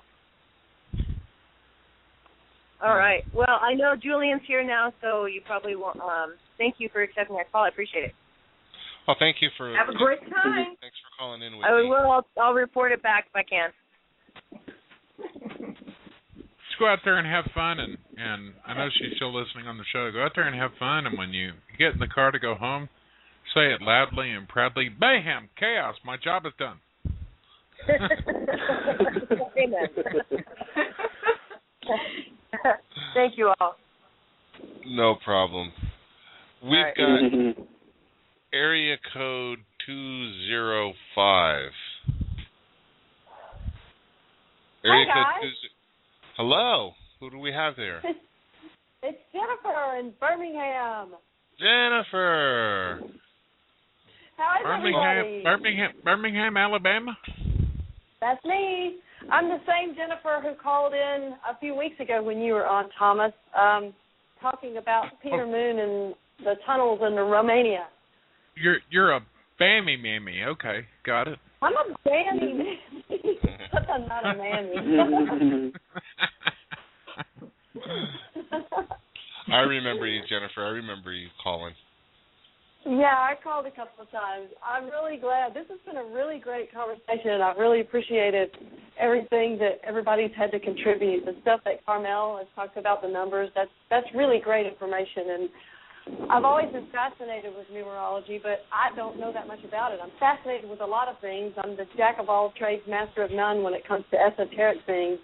All right. Well, I know Julien's here now, so you probably won't. Thank you for accepting our call. I appreciate it. Well, thank you for... Have a great time. Thanks for calling in with I me. will. I'll report it back if I can. Just go out there and have fun, and I know she's still listening on the show. Go out there and have fun, and when you get in the car to go home, say it loudly and proudly, mayhem, chaos, my job is done. Amen. Thank you all. No problem. We've got area code 205. Hi, guys. Hello. Who do we have there? It's Jennifer in Birmingham. Jennifer. How is everybody? Birmingham, Alabama. That's me. I'm the same Jennifer who called in a few weeks ago when you were on, Thomas, talking about Peter Moon and the tunnels in Romania. You're a Bammy mammy. Okay, got it. I'm a Bammy mammy, but I'm not a mammy. I remember you, Jennifer. I remember you calling. Yeah, I called a couple of times. I'm really glad. This has been a really great conversation, and I've really appreciated everything that everybody's had to contribute. The stuff that Carmel has talked about, the numbers, that's really great information. And I've always been fascinated with numerology, but I don't know that much about it. I'm fascinated with a lot of things. I'm the jack of all trades, master of none when it comes to esoteric things.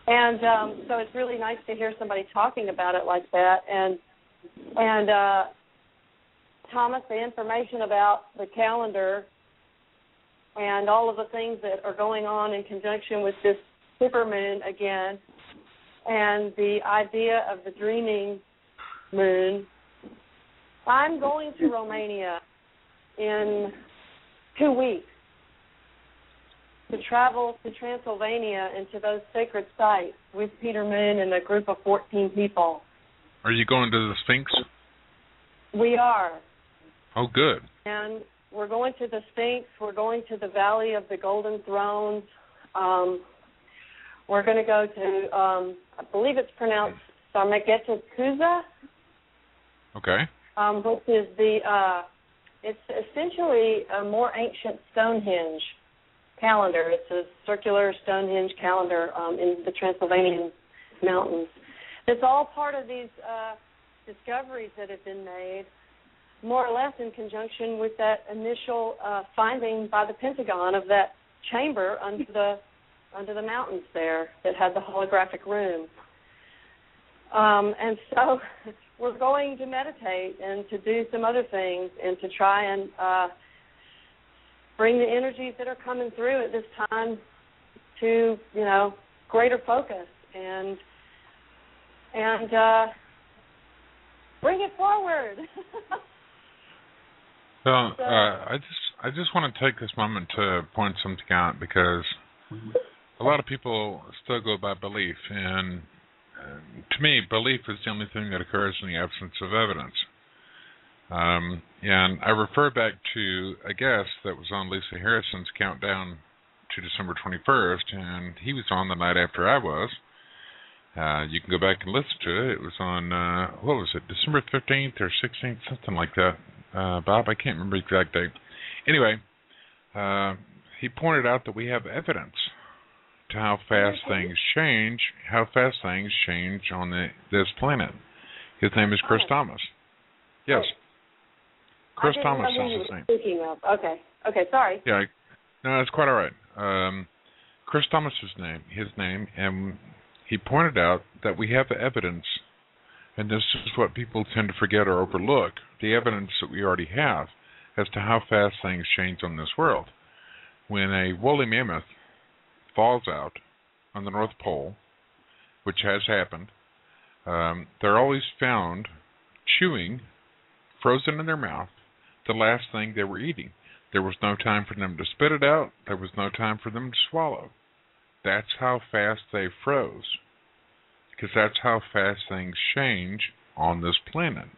And so it's really nice to hear somebody talking about it like that. And Thomas, the information about the calendar and all of the things that are going on in conjunction with this supermoon again, and the idea of the dreaming moon. I'm going to Romania in 2 weeks to travel to Transylvania and to those sacred sites with Peter Moon and a group of 14 people. Are you going to the Sphinx? We are. Oh, good. And we're going to the Sphinx. We're going to the Valley of the Golden Thrones. We're going to go to, I believe it's pronounced Sarmagetakuza. Okay. Which is it's essentially a more ancient Stonehenge calendar. It's a circular Stonehenge calendar in the Transylvanian mountains. It's all part of these discoveries that have been made, more or less in conjunction with that initial finding by the Pentagon of that chamber under the mountains there that had the holographic room. And so we're going to meditate and to do some other things and to try and bring the energies that are coming through at this time to, greater focus and bring it forward. Well, I just want to take this moment to point something out, because a lot of people still go by belief, and to me, belief is the only thing that occurs in the absence of evidence. And I refer back to a guest that was on Lisa Harrison's countdown to December 21st, and he was on the night after I was. You can go back and listen to it. It was on, what was it, December 15th or 16th, something like that. Bob, I can't remember the exact date. Anyway, he pointed out that we have evidence to how fast things change on this planet. His name is Chris Thomas. Yes. Chris Thomas is his name. Speaking of. Okay, sorry. Yeah, no, that's quite all right. Chris Thomas is his name, and he pointed out that we have evidence, and this is what people tend to forget or overlook, the evidence that we already have as to how fast things change on this world. When a woolly mammoth falls out on the North Pole, which has happened, they're always found chewing, frozen in their mouth, the last thing they were eating. There was no time for them to spit it out. There was no time for them to swallow. That's how fast they froze, because that's how fast things change on this planet.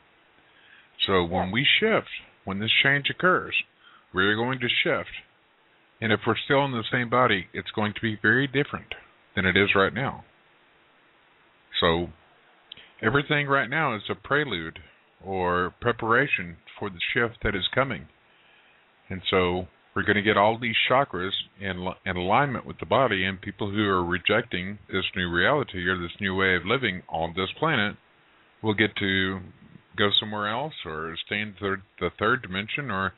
So when we shift, when this change occurs, we're going to shift. And if we're still in the same body, it's going to be very different than it is right now. So everything right now is a prelude or preparation for the shift that is coming. And so we're going to get all these chakras in alignment with the body, and people who are rejecting this new reality or this new way of living on this planet will get to go somewhere else or stay in the third dimension or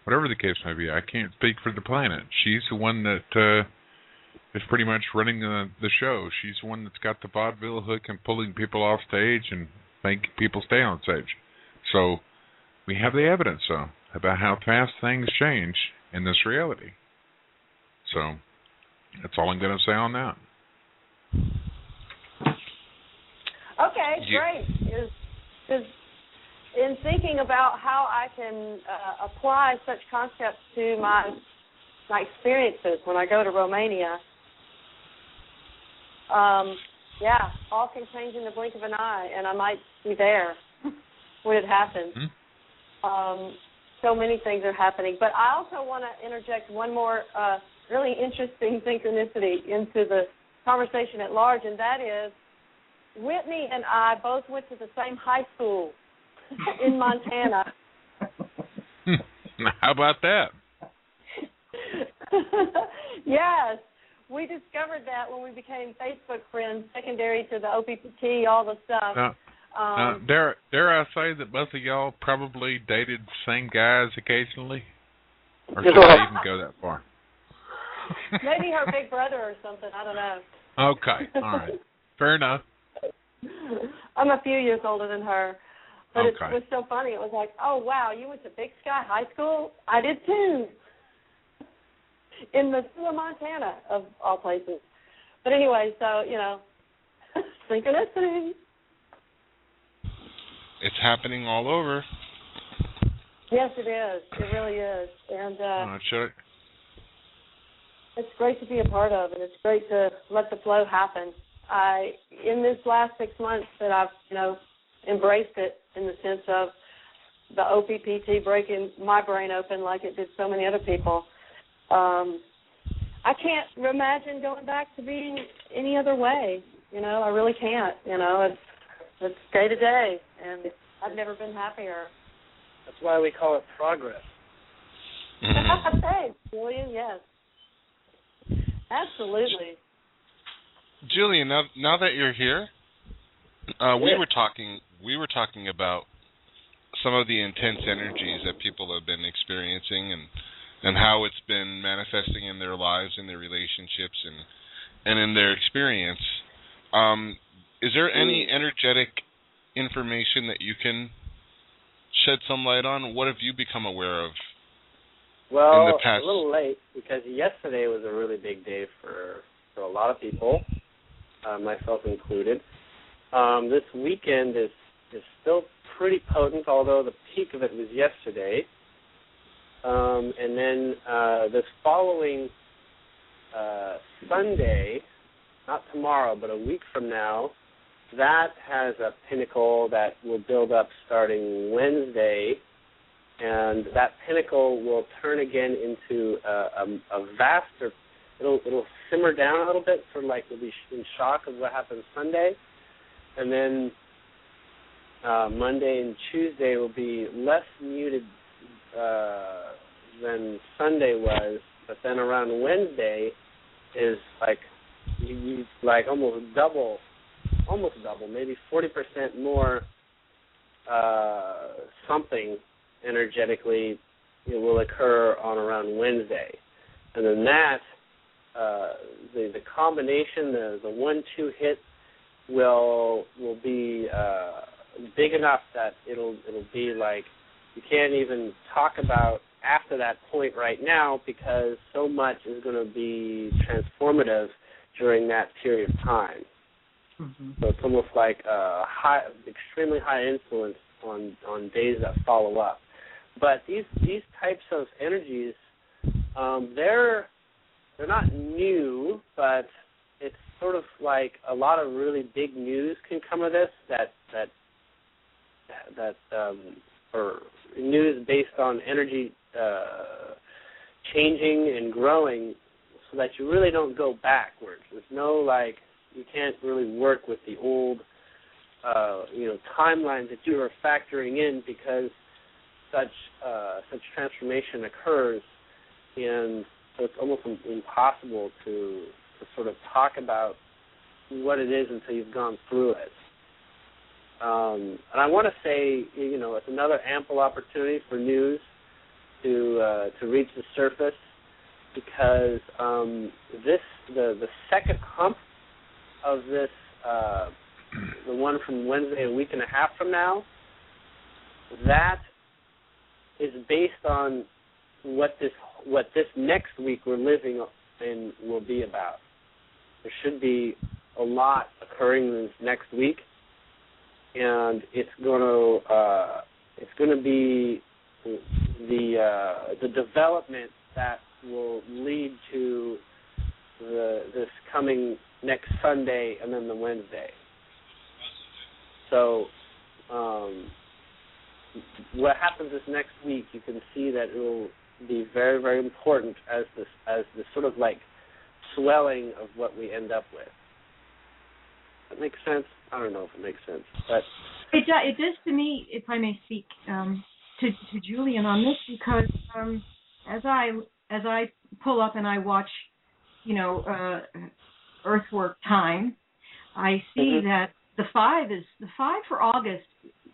whatever the case may be. I can't speak for the planet. She's the one that is pretty much running the show. She's the one that's got the vaudeville hook and pulling people off stage and making people stay on stage. So we have the evidence, though. about how fast things change in this reality. So that's all I'm going to say on that. Okay, great. Is in thinking about how I can apply such concepts to my experiences when I go to Romania, all can change in the blink of an eye, and I might be there when it happens. So many things are happening. But I also want to interject one more really interesting synchronicity into the conversation at large, and that is Whitney and I both went to the same high school in Montana. How about that? Yes. We discovered that when we became Facebook friends, secondary to the OPPT, all the stuff. Dare I say that both of y'all probably dated the same guys occasionally? Or should I even go that far? Maybe her big brother or something. I don't know. Okay. All right. Fair enough. I'm a few years older than her. But okay. It was so funny. It was like, oh, wow, you went to Big Sky High School? I did too. In Missoula, Montana, of all places. But anyway, so, synchronicity. It's happening all over. Yes, it is. It really is. And it's great to be a part of, and it's great to let the flow happen. In this last 6 months that I've, embraced it in the sense of the OPPT breaking my brain open like it did so many other people, I can't imagine going back to being any other way. I really can't. It's day to day, and I've never been happier. That's why we call it progress. Thanks, Julien. Yes, absolutely. Julien, now that you're here, we were talking about some of the intense energies that people have been experiencing and how it's been manifesting in their lives, in their relationships, and in their experience. Is there any energetic information that you can shed some light on? What have you become aware of in the past? A little late, because yesterday was a really big day for a lot of people, myself included. This weekend is still pretty potent, although the peak of it was yesterday. And then this following Sunday, not tomorrow, but a week from now, that has a pinnacle that will build up starting Wednesday, and that pinnacle will turn again into a vaster. It'll simmer down a little bit, sort of like we'll be in shock of what happened Sunday, and then Monday and Tuesday will be less muted than Sunday was, but then around Wednesday is like almost double, maybe 40% more something energetically will occur on around Wednesday, and then that the combination, the 1-2 hit will be big enough that it'll be like you can't even talk about after that point right now, because so much is going to be transformative during that period of time. Mm-hmm. So it's almost like extremely high influence on days that follow up. But these types of energies, they're not new, but it's sort of like a lot of really big news can come of this or news based on energy changing and growing, so that you really don't go backwards. There's no you can't really work with the old timelines that you are factoring in, because such transformation occurs, and so it's almost impossible to sort of talk about what it is until you've gone through it. And I want to say, it's another ample opportunity for news to reach the surface, because the second hump of this, the one from Wednesday, a week and a half from now, that is based on what this next week we're living in will be about. There should be a lot occurring this next week, and it's going to be the development that will lead to this coming next Sunday and then the Wednesday. So what happens this next week, you can see that it will be very, very important as this sort of like swelling of what we end up with. That makes sense? I don't know if it makes sense, but it does to me, if I may speak to Julien on this, because as I pull up and I watch, Earthwork time, I see that the 5 for August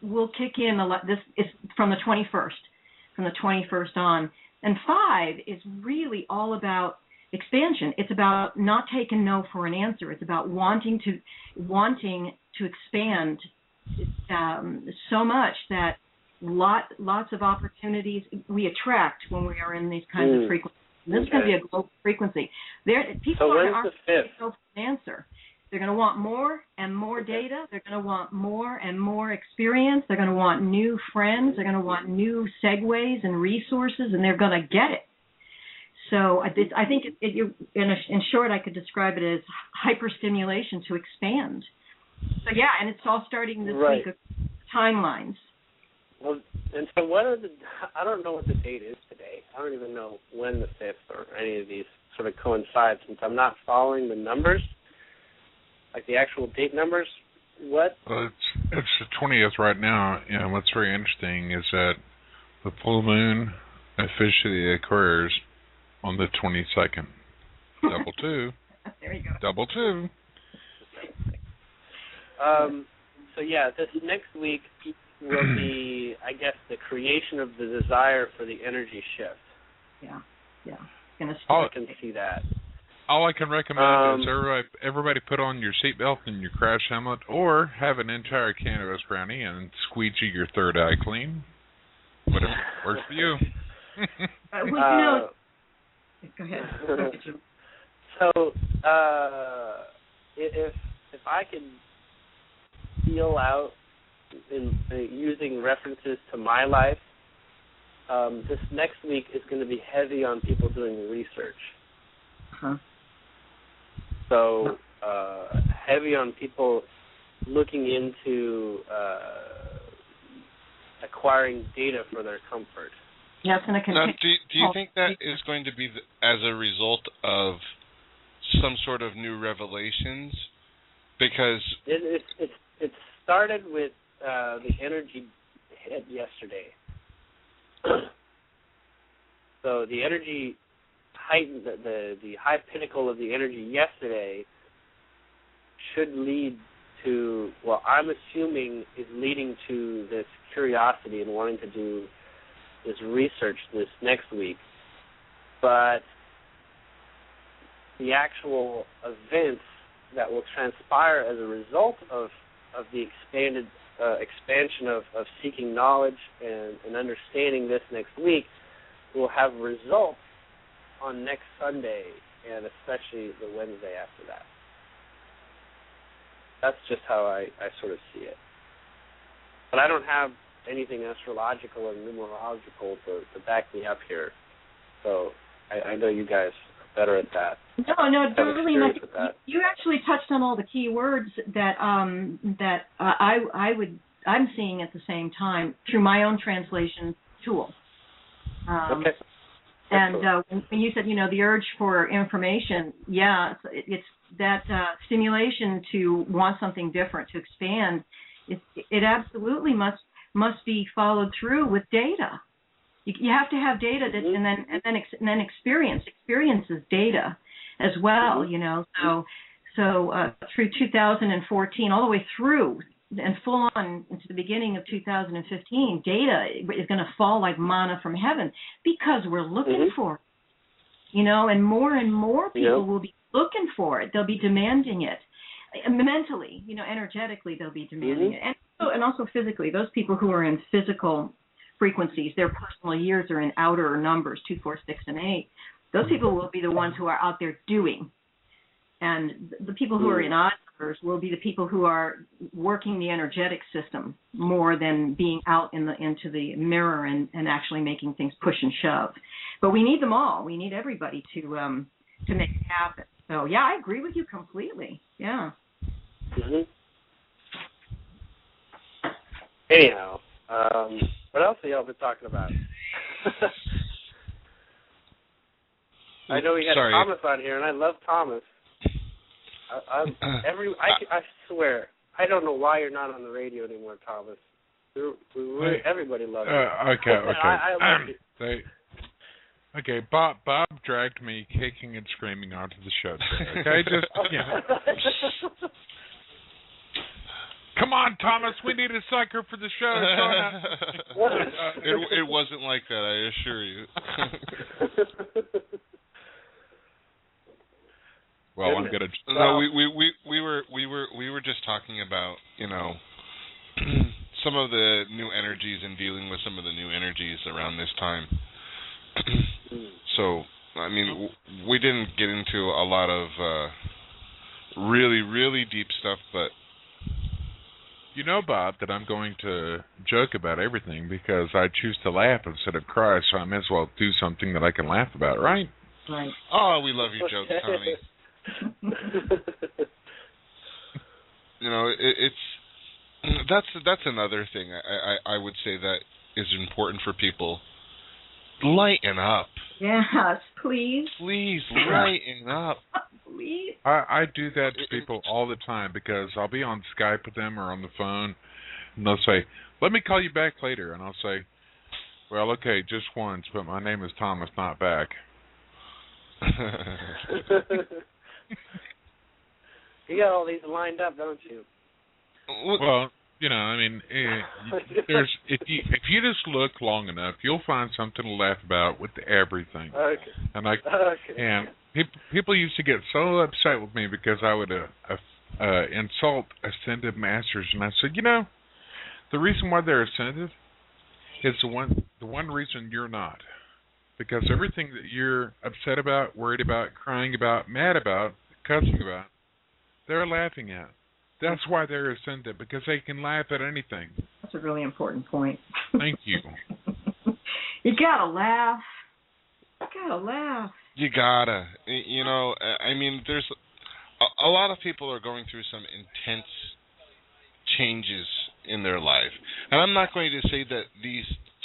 will kick in this is from the 21st on, and 5 is really all about expansion. It's about not taking no for an answer. It's about wanting to expand so much that lots of opportunities we attract when we are in these kinds of frequencies. And this is going to be a global frequency. People aren't going to go for an answer. They're going to want more and more data. They're going to want more and more experience. They're going to want new friends. They're going to want new segues and resources, and they're going to get it. So I think, in short, I could describe it as hyperstimulation to expand. So, yeah, and it's all starting this week of timelines. Well, and so I don't know what the date is today. I don't even know when the 5th or any of these sort of coincide, since I'm not following the numbers, like the actual date numbers. What? Well, it's the 20th right now, and what's very interesting is that the full moon officially occurs on the 22nd. Double 2. There you go. Double 2. So, yeah, this next week will be, I guess, the creation of the desire for the energy shift. Yeah. I can see that. All I can recommend is everybody put on your seatbelt and your crash helmet, or have an entire cannabis brownie and squeegee your third eye clean. Whatever works for you. Go ahead. So, if I could feel out in using references to my life, this next week is going to be heavy on people doing research. Uh-huh. So heavy on people looking into acquiring data for their comfort. Yes, and now, do you think that is going to be as a result of some sort of new revelations? Because it started with the energy hit yesterday. So the energy heightened, the high pinnacle of the energy yesterday should lead to, well, I'm assuming is leading to this curiosity and wanting to do this research this next week. But the actual events that will transpire as a result of the expansion of seeking knowledge and understanding this next week will have results on next Sunday and especially the Wednesday after that. That's just how I sort of see it. But I don't have anything astrological or numerological to back me up here. So I know you guys are better at that. No, really not. You actually touched on all the key words that I'm seeing at the same time through my own translation tool. Okay. And when you said, the urge for information, yeah, it's that stimulation to want something different, to expand. It absolutely must be followed through with data. You have to have data and then experience. Experience is data as well, So through 2014, all the way through and full on into the beginning of 2015, data is going to fall like manna from heaven because we're looking for it, and more people will be looking for it. They'll be demanding it mentally, energetically they'll be demanding it. And also physically, those people who are in physical frequencies. Their personal years are in outer numbers, 2, 4, 6, and 8. Those people will be the ones who are out there doing. And the people who are in odd numbers will be the people who are working the energetic system more than being out into the mirror and actually making things push and shove. But we need them all. We need everybody to make it happen. So, yeah, I agree with you completely. Yeah. Mm-hmm. Anyhow, what else have y'all been talking about? I know we had Thomas on here, and I love Thomas. I swear, I don't know why you're not on the radio anymore, Thomas. Everybody loves you. Okay. I love you. Okay, Bob dragged me kicking and screaming onto the show today. Okay, just come on, Thomas, we need a sucker for the show. It wasn't like that, I assure you. Well, I'm gonna. No, we were just talking about, you know, some of the new energies and dealing with some of the new energies around this time. So, I mean, we didn't get into a lot of really, really deep stuff, but... You know, Bob, that I'm going to joke about everything because I choose to laugh instead of cry, so I may as well do something that I can laugh about, right? Right. Oh, we love your jokes, Tommy. You know, that's another thing I would say that is important for people. Lighten up. Yes, please. Please, lighten up. Please. I do that to people all the time because I'll be on Skype with them or on the phone, and they'll say, "Let me call you back later," and I'll say, "Well, okay, just once, but my name is Thomas, not back." You got all these lined up, don't you? Well, you know, I mean, there's if you just look long enough, you'll find something to laugh about with everything. Okay. And people used to get so upset with me because I would insult ascended masters, and I said, you know, the reason why they're ascended is the one reason you're not, because everything that you're upset about, worried about, crying about, mad about, cussing about, they're laughing at. That's why they're ascended, because they can laugh at anything. That's a really important point. Thank you. You gotta laugh. You gotta. You know, I mean, there's a lot of people are going through some intense changes in their life. And I'm not going to say that these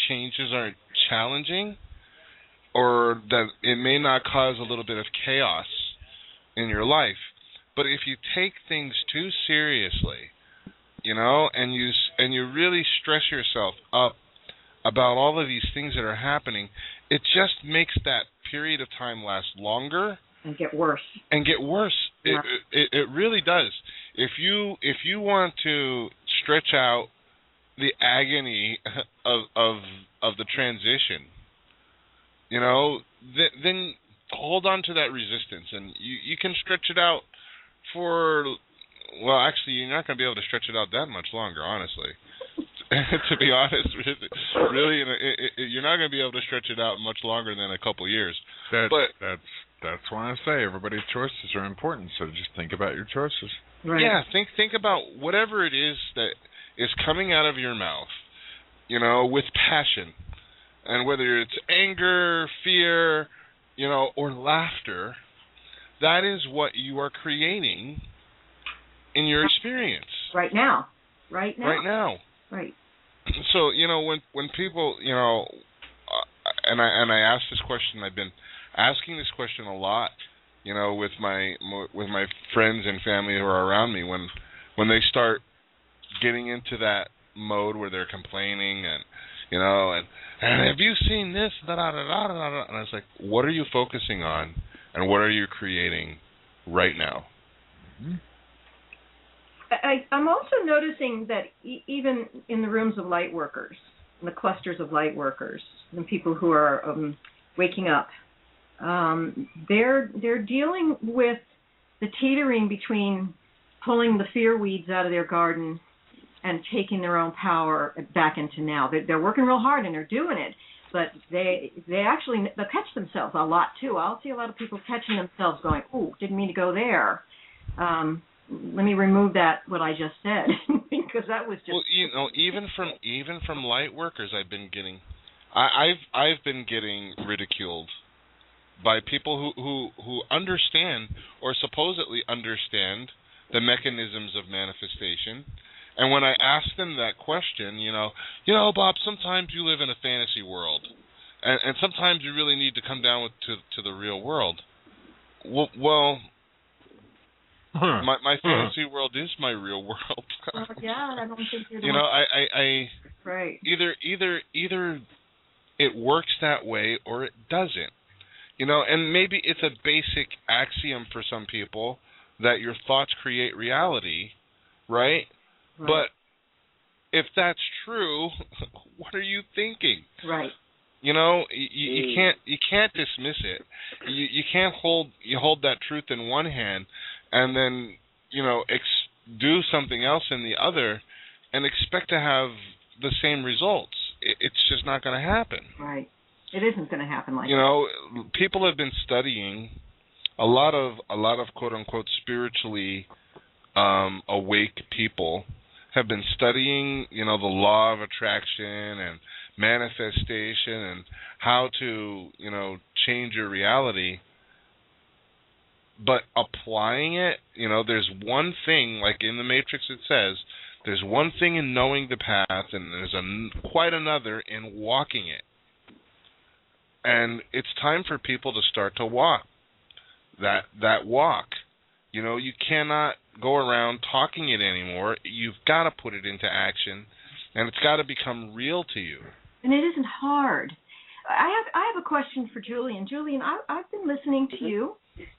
changes aren't challenging or that it may not cause a little bit of chaos in your life. But if you take things too seriously, you know, and you really stress yourself up about all of these things that are happening, it just makes that period of time last longer and get worse. Yeah. It really does. If you want to stretch out the agony of the transition, you know, then hold on to that resistance, and you can stretch it out for, well, actually, you're not going to be able to stretch it out that much longer, honestly. To be honest, really, you're not going to be able to stretch it out much longer than a couple years. That's why I say everybody's choices are important. So just think about your choices. Right. Yeah, think about whatever it is that is coming out of your mouth, you know, with passion, and whether it's anger, fear, you know, or laughter. That is what you are creating in your experience. Right now. Right. So, you know, when people, you know, and I ask this question, I've been asking this question a lot, you know, with my friends and family who are around me, when they start getting into that mode where they're complaining and, you know, and have you seen this? And it's like, what are you focusing on? And what are you creating right now? Mm-hmm. I'm also noticing that even in the rooms of light workers, in the clusters of light workers, the people who are waking up, they're dealing with the teetering between pulling the fear weeds out of their garden and taking their own power back into now. They're working real hard and they're doing it, but they catch themselves a lot too. I'll see a lot of people catching themselves going, "Ooh, didn't mean to go there. Let me remove that what I just said," because that was just. Well, even from light workers, I've been getting ridiculed by people who understand or supposedly understand the mechanisms of manifestation. And when I ask them that question, Bob, sometimes you live in a fantasy world, and sometimes you really need to come down to the real world. Well, my fantasy world is my real world. Yeah, I don't think you're. Right. Either it works that way or it doesn't. And maybe it's a basic axiom for some people that your thoughts create reality, right? But if that's true, what are you thinking? Right. You can't dismiss it. You can't hold that truth in one hand and then do something else in the other and expect to have the same results. It's just not going to happen. Right. It isn't going to happen like that. People have been studying a lot of quote unquote spiritually awake people have been studying, the law of attraction and manifestation and how to, change your reality. But applying it, there's one thing, like in the Matrix it says, there's one thing in knowing the path and there's quite another in walking it. And it's time for people to start to walk that walk. You cannot go around talking it anymore. You've got to put it into action, and it's got to become real to you. And it isn't hard. I have a question for Julien. Julien, I've been listening to you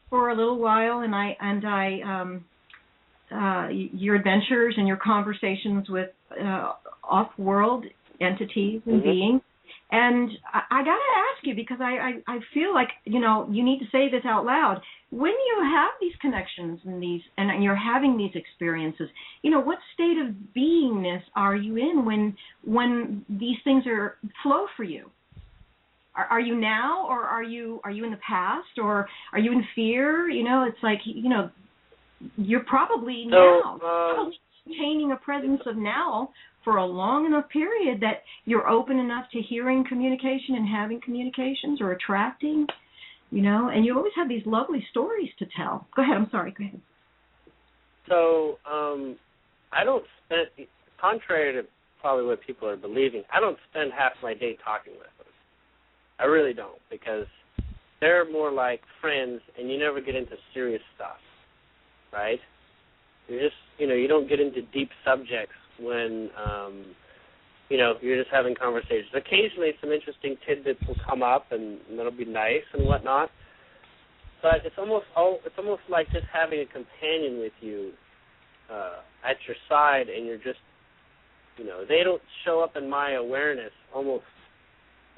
for a little while, and your adventures and your conversations with off-world entities and beings. And I got to ask you, because I feel like, you need to say this out loud. When you have these connections and you're having these experiences, what state of beingness are you in when these things flow for you? Are you now, or are you in the past, or are you in fear? It's like, you're probably now maintaining a presence of now for a long enough period that you're open enough to hearing communication and having communications or attracting, and you always have these lovely stories to tell. Go ahead. I'm sorry. Go ahead. So I don't spend, contrary to probably what people are believing, I don't spend half my day talking with them. I really don't, because they're more like friends, and you never get into serious stuff, right? You're just, you don't get into deep subjects when, you're just having conversations. Occasionally some interesting tidbits will come up, and that'll be nice and whatnot. But it's almost like just having a companion with you at your side, and you're just, they don't show up in my awareness almost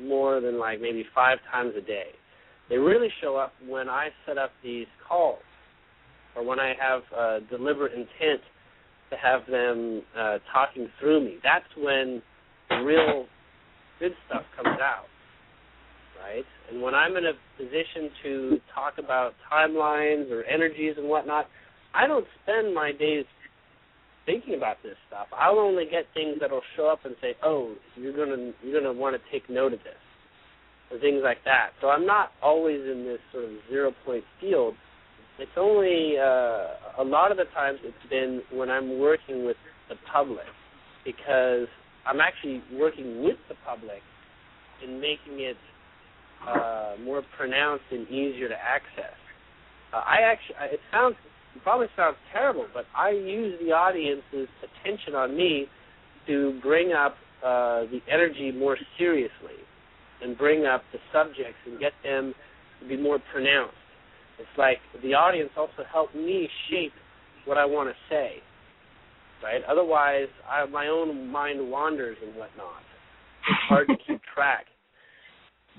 more than like maybe 5 times a day. They really show up when I set up these calls, or when I have deliberate intent to have them talking through me. That's when the real good stuff comes out, right? And when I'm in a position to talk about timelines or energies and whatnot, I don't spend my days thinking about this stuff. I'll only get things that will show up and say, "Oh, you're gonna want to take note of this," or things like that. So I'm not always in this sort of 0-point field. It's only a lot of the times it's been when I'm working with the public, because I'm actually working with the public and making it more pronounced and easier to access. It probably sounds terrible, but I use the audience's attention on me to bring up the energy more seriously and bring up the subjects and get them to be more pronounced. It's like the audience also helped me shape what I want to say, right? Otherwise, my own mind wanders and whatnot. It's hard to keep track.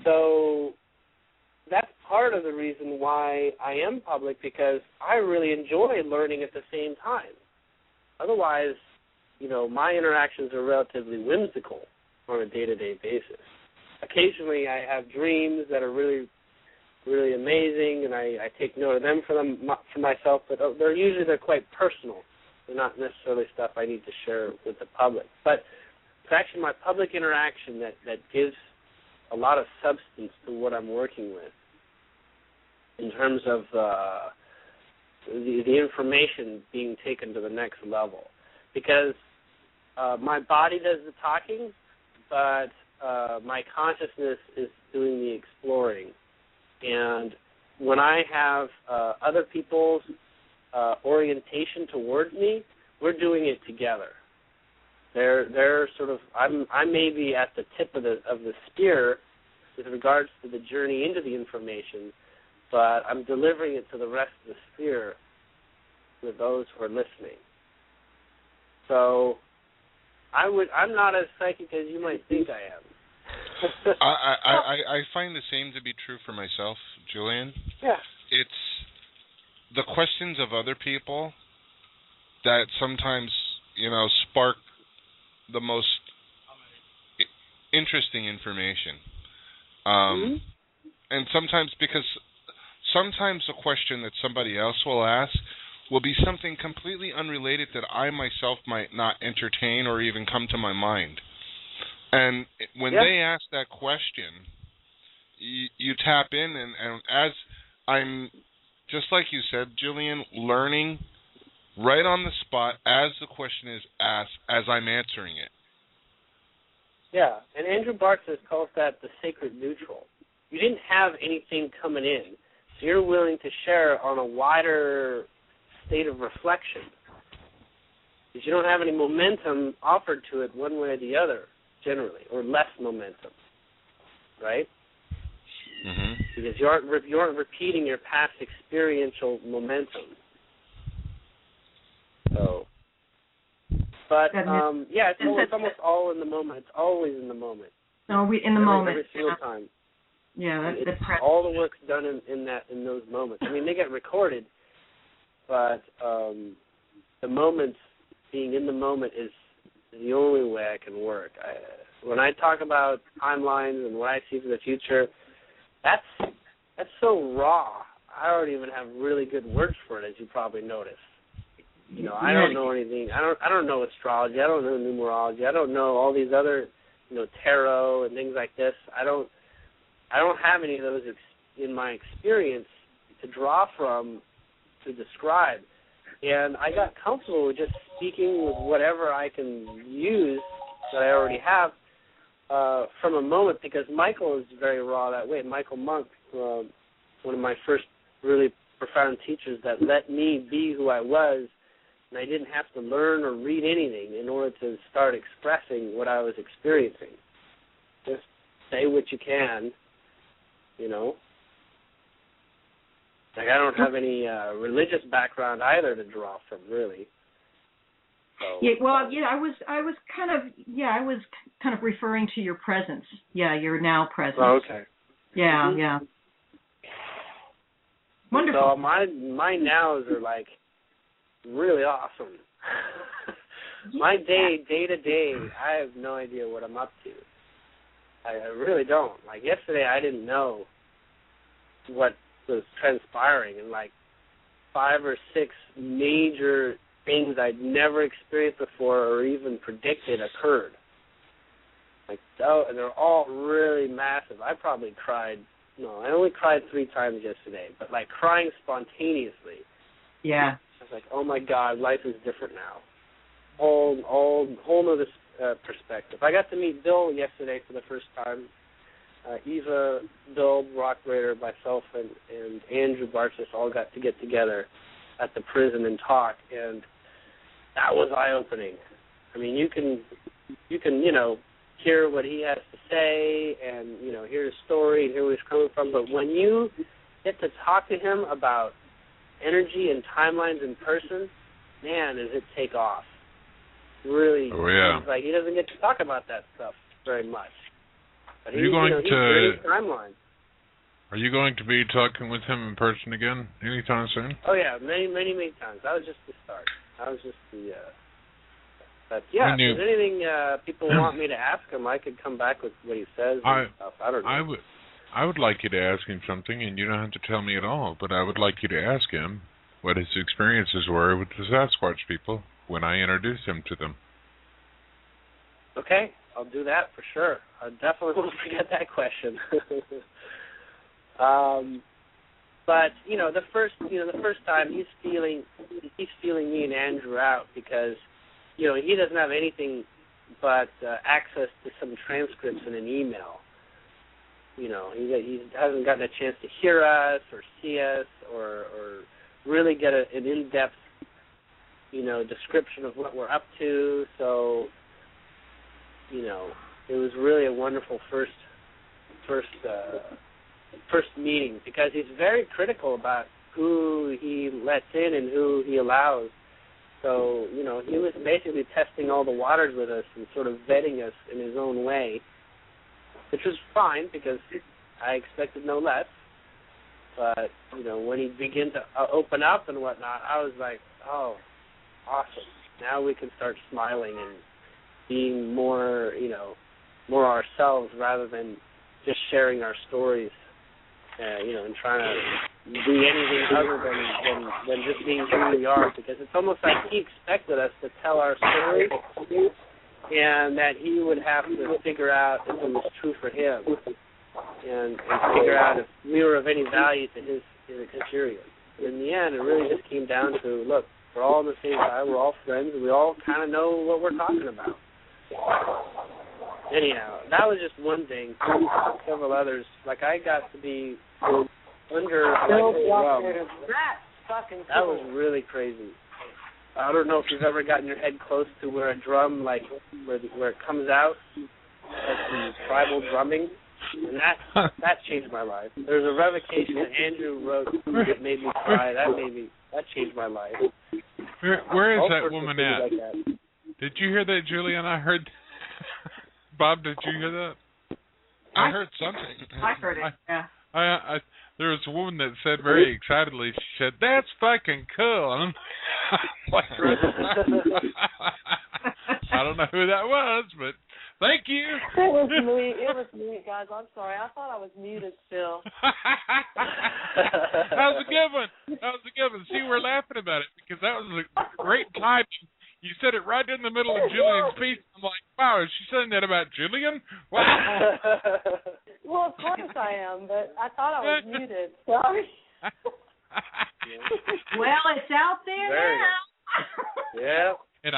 So that's part of the reason why I am public, because I really enjoy learning at the same time. Otherwise, my interactions are relatively whimsical on a day-to-day basis. Occasionally I have dreams that are really, really amazing, and I take note of them for myself, but they're quite personal. They're not necessarily stuff I need to share with the public. But it's actually my public interaction that gives a lot of substance to what I'm working with in terms of the information being taken to the next level. Because my body does the talking, but my consciousness is doing the exploring. And when I have other people's orientation towards me, we're doing it together. They're sort of, I may be at the tip of the spear with regards to the journey into the information, but I'm delivering it to the rest of the sphere with those who are listening. So I'm not as psychic as you might think I am. I find the same to be true for myself, Julien. Yeah. It's the questions of other people that sometimes, spark the most interesting information. And sometimes a question that somebody else will ask will be something completely unrelated that I myself might not entertain or even come to my mind. And when they ask that question, you tap in, and as I'm, just like you said, Julien, learning right on the spot as the question is asked, as I'm answering it. Yeah, and Andrew Bartzis calls that the sacred neutral. You didn't have anything coming in, so you're willing to share on a wider state of reflection. Because you don't have any momentum offered to it one way or the other, generally, or less momentum, right? Mm-hmm. Because you aren't repeating your past experiential momentum. So, but it's almost all in the moment. It's always in the moment. No, in the moment. Every single time. Yeah, that's all the work's done in those moments. I mean, they get recorded, but the moment, being in the moment, is the only way I can work. When I talk about timelines and what I see for the future, that's so raw. I don't even have really good words for it, as you probably noticed. I don't know anything. I don't know astrology. I don't know numerology. I don't know all these other, tarot and things like this. I don't have any of those in my experience to draw from to describe. And I got comfortable with just speaking with whatever I can use that I already have from a moment, because Michael is very raw that way. Michael Monk, one of my first really profound teachers that let me be who I was, and I didn't have to learn or read anything in order to start expressing what I was experiencing. Just say what you can, Like, I don't have any religious background either to draw from, really. So, I was kind of referring to your presence. Yeah, your now presence. Oh, okay. Yeah, mm-hmm. Yeah. Wonderful. So my nows are like really awesome. My day to day, I have no idea what I'm up to. I really don't. Like yesterday, I didn't know what was transpiring, and like 5 or 6 major things I'd never experienced before or even predicted occurred. Like, and they're all really massive. I probably cried. No, I only cried 3 times yesterday, but like crying spontaneously. Yeah. I was like, oh my God, life is different now. Whole nother perspective. I got to meet Bill yesterday for the first time. Eva, Bill, Rock Raider, myself, and Andrew Bartzis all got to get together at the prison and talk, and that was eye-opening. I mean, you can hear what he has to say and, hear his story and hear where he's coming from, but when you get to talk to him about energy and timelines in person, man, does it take off. Really, like, he doesn't get to talk about that stuff very much. But he's timeline. Are you going to be talking with him in person again anytime soon? Oh yeah, many times. That was just the start. That was just But yeah, if there's anything people want me to ask him, I could come back with what he says and stuff. I don't know. I would like you to ask him something, and you don't have to tell me at all, but I would like you to ask him what his experiences were with the Sasquatch people when I introduced him to them. Okay, I'll do that for sure. I definitely won't forget that question. But the first time he's feeling me and Andrew out because he doesn't have anything but access to some transcripts in an email. He hasn't gotten a chance to hear us or see us or really get an in-depth description of what we're up to. So it was really a wonderful first meeting because he's very critical about who he lets in and who he allows. So, he was basically testing all the waters with us and sort of vetting us in his own way, which was fine because I expected no less. But, when he began to open up and whatnot, I was like, oh, awesome. Now we can start smiling and being more, more ourselves rather than just sharing our stories, and trying to be anything other than just being who we are, because it's almost like he expected us to tell our story and that he would have to figure out if it was true for him and figure out if we were of any value to his experience. In the end, it really just came down to, look, we're all on the same side, we're all friends, and we all kind of know what we're talking about. Anyhow, that was just one thing. Several others. Like, I got to be under a drum. That was really crazy. I don't know if you've ever gotten your head close to where a drum, like, where it comes out, like the tribal drumming, and that changed my life. There's a revocation that Andrew wrote that made me cry. That changed my life. Where is that woman at? Like that. Did you hear that, Julian? I heard... Bob, did you hear that? I heard something. I heard it, yeah. There was a woman that said very excitedly, she said, "That's fucking cool." And I'm like, I don't know who that was, but thank you. It was me, guys. I'm sorry. I thought I was muted still. That was a good one. See, we're laughing about it because that was a great time. You said it right in the middle of Julian's piece. I'm like, wow, is she saying that about Julian? Wow. Well, of course I am, but I thought I was muted. Sorry. Well, it's out there now. Yeah. And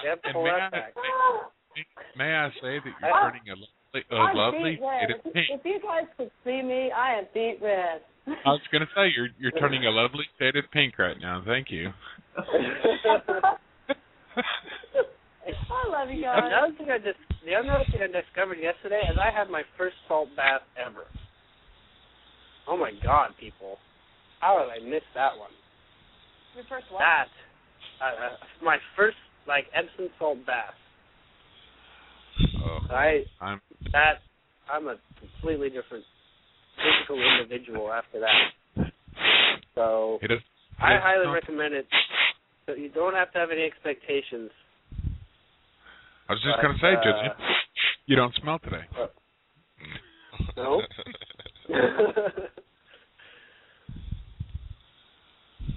may I say that you're turning a lovely shade of pink. If you guys could see me, I am beet red. I was going to say, you're turning a lovely shade of pink right now. Thank you. I love you guys. The other thing I discovered yesterday is I had my first salt bath ever. Oh my God, people! How did I miss that one? Your first what? My first Epsom salt bath. Oh, I'm a completely different physical individual after that. So I highly recommend it. So you don't have to have any expectations. I was just going to say, you don't smell today. No.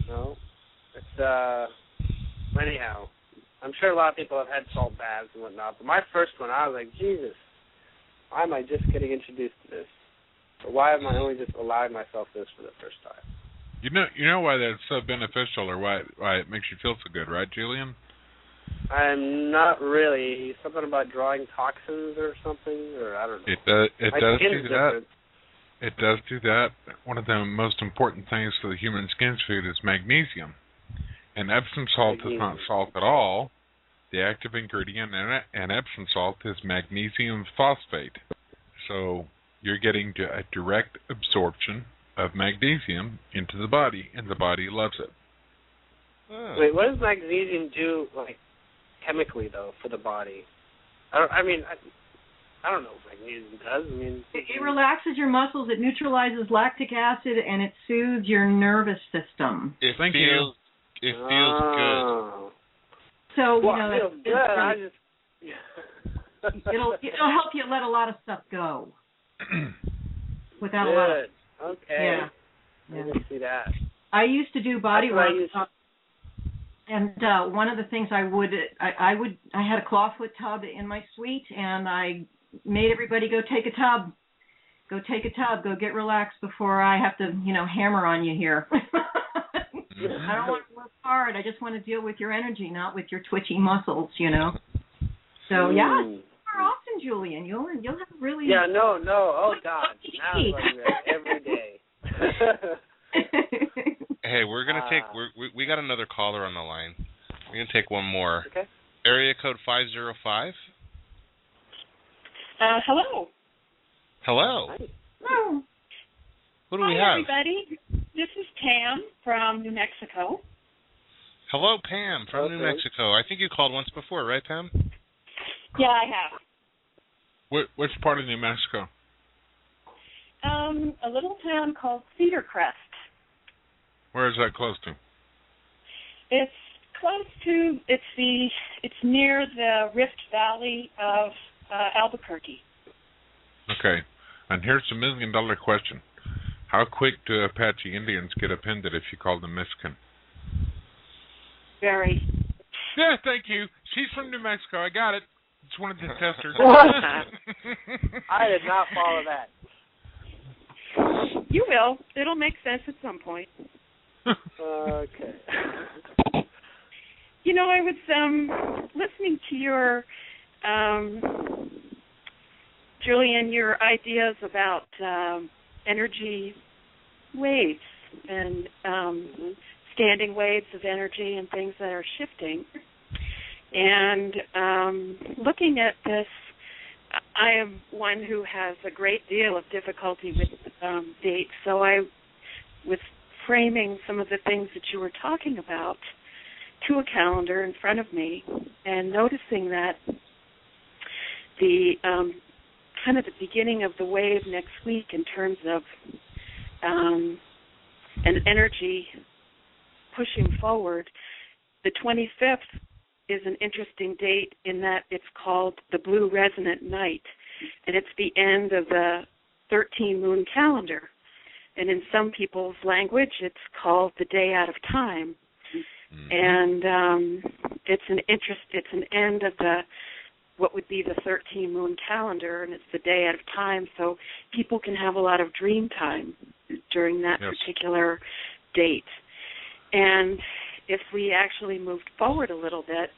No. It's anyhow. I'm sure a lot of people have had salt baths and whatnot, but my first one, I was like, Jesus, why am I just getting introduced to this? Or why am I only just allowing myself this for the first time? You know why that's so beneficial, or why it makes you feel so good, right, Julian? I'm not really. Something about drawing toxins or something, or I don't know. It does do that. It does do that. One of the most important things for the human skin's food is magnesium. And Epsom salt is not salt at all. The active ingredient in Epsom salt is magnesium phosphate. So you're getting a direct absorption of magnesium into the body, and the body loves it. Wait, what does magnesium do, chemically, though, for the body? I don't know what magnesium does. It relaxes your muscles, it neutralizes lactic acid, and it soothes your nervous system. It feels good. So, it feels good. It'll help you let a lot of stuff go. Without Good. a lot of... Okay. Yeah. I can see that. I used to do body work, and one of the things I had a clawfoot tub in my suite, and I made everybody go take a tub. Go take a tub. Go get relaxed before I have to, hammer on you here. I don't want to work hard. I just want to deal with your energy, not with your twitchy muscles, So, yeah, more often, Julien. You'll have really... Yeah, no. Oh, God. Now I'm running that every day. Hey, we're going to take... we got another caller on the line. We're going to take one more. Okay. Area code 505. Hello. Hello. Hi. Oh. Who do we have? Hi, everybody. This is Pam from New Mexico. Hello, Pam from New Mexico. I think you called once before, right, Pam? Yeah, I have. Which part of New Mexico? A little town called Cedar Crest. Where is that close to? It's close to. It's near the Rift Valley of Albuquerque. Okay, and here's the $1 million question: how quick do Apache Indians get offended if you call them Mexican? Very. Yeah, thank you. She's from New Mexico. I got it. Just wanted to test her. I did not follow that. You will. It'll make sense at some point. Okay. I was listening to your, Julien, your ideas about energy waves and standing waves of energy and things that are shifting. And looking at this, I am one who has a great deal of difficulty with dates, so I was framing some of the things that you were talking about to a calendar in front of me and noticing that the kind of the beginning of the wave next week in terms of an energy pushing forward, the 25th is an interesting date in that it's called the Blue Resonant Night, and it's the end of the 13-moon calendar. And in some people's language, it's called the Day Out of Time. And it's an end of what would be the 13-moon calendar, and it's the Day Out of Time, so people can have a lot of dream time during that particular date. And if we actually moved forward a little bit,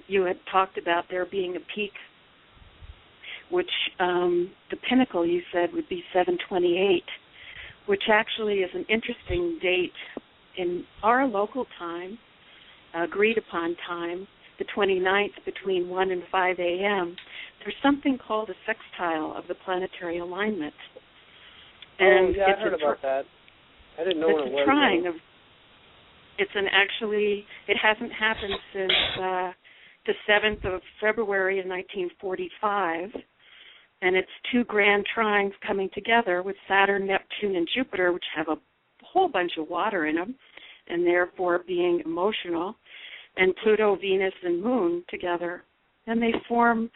you had talked about there being a peak, which the pinnacle you said would be 7/28, which actually is an interesting date in our local time, agreed upon time, the 29th between 1 and 5 a.m. There's something called a sextile of the planetary alignment. And I heard about that. I didn't know what it was. It's a trine of. It hasn't happened since the 7th of February in 1945, and it's two grand trines coming together with Saturn, Neptune, and Jupiter, which have a whole bunch of water in them, and therefore being emotional, and Pluto, Venus, and Moon together, and they form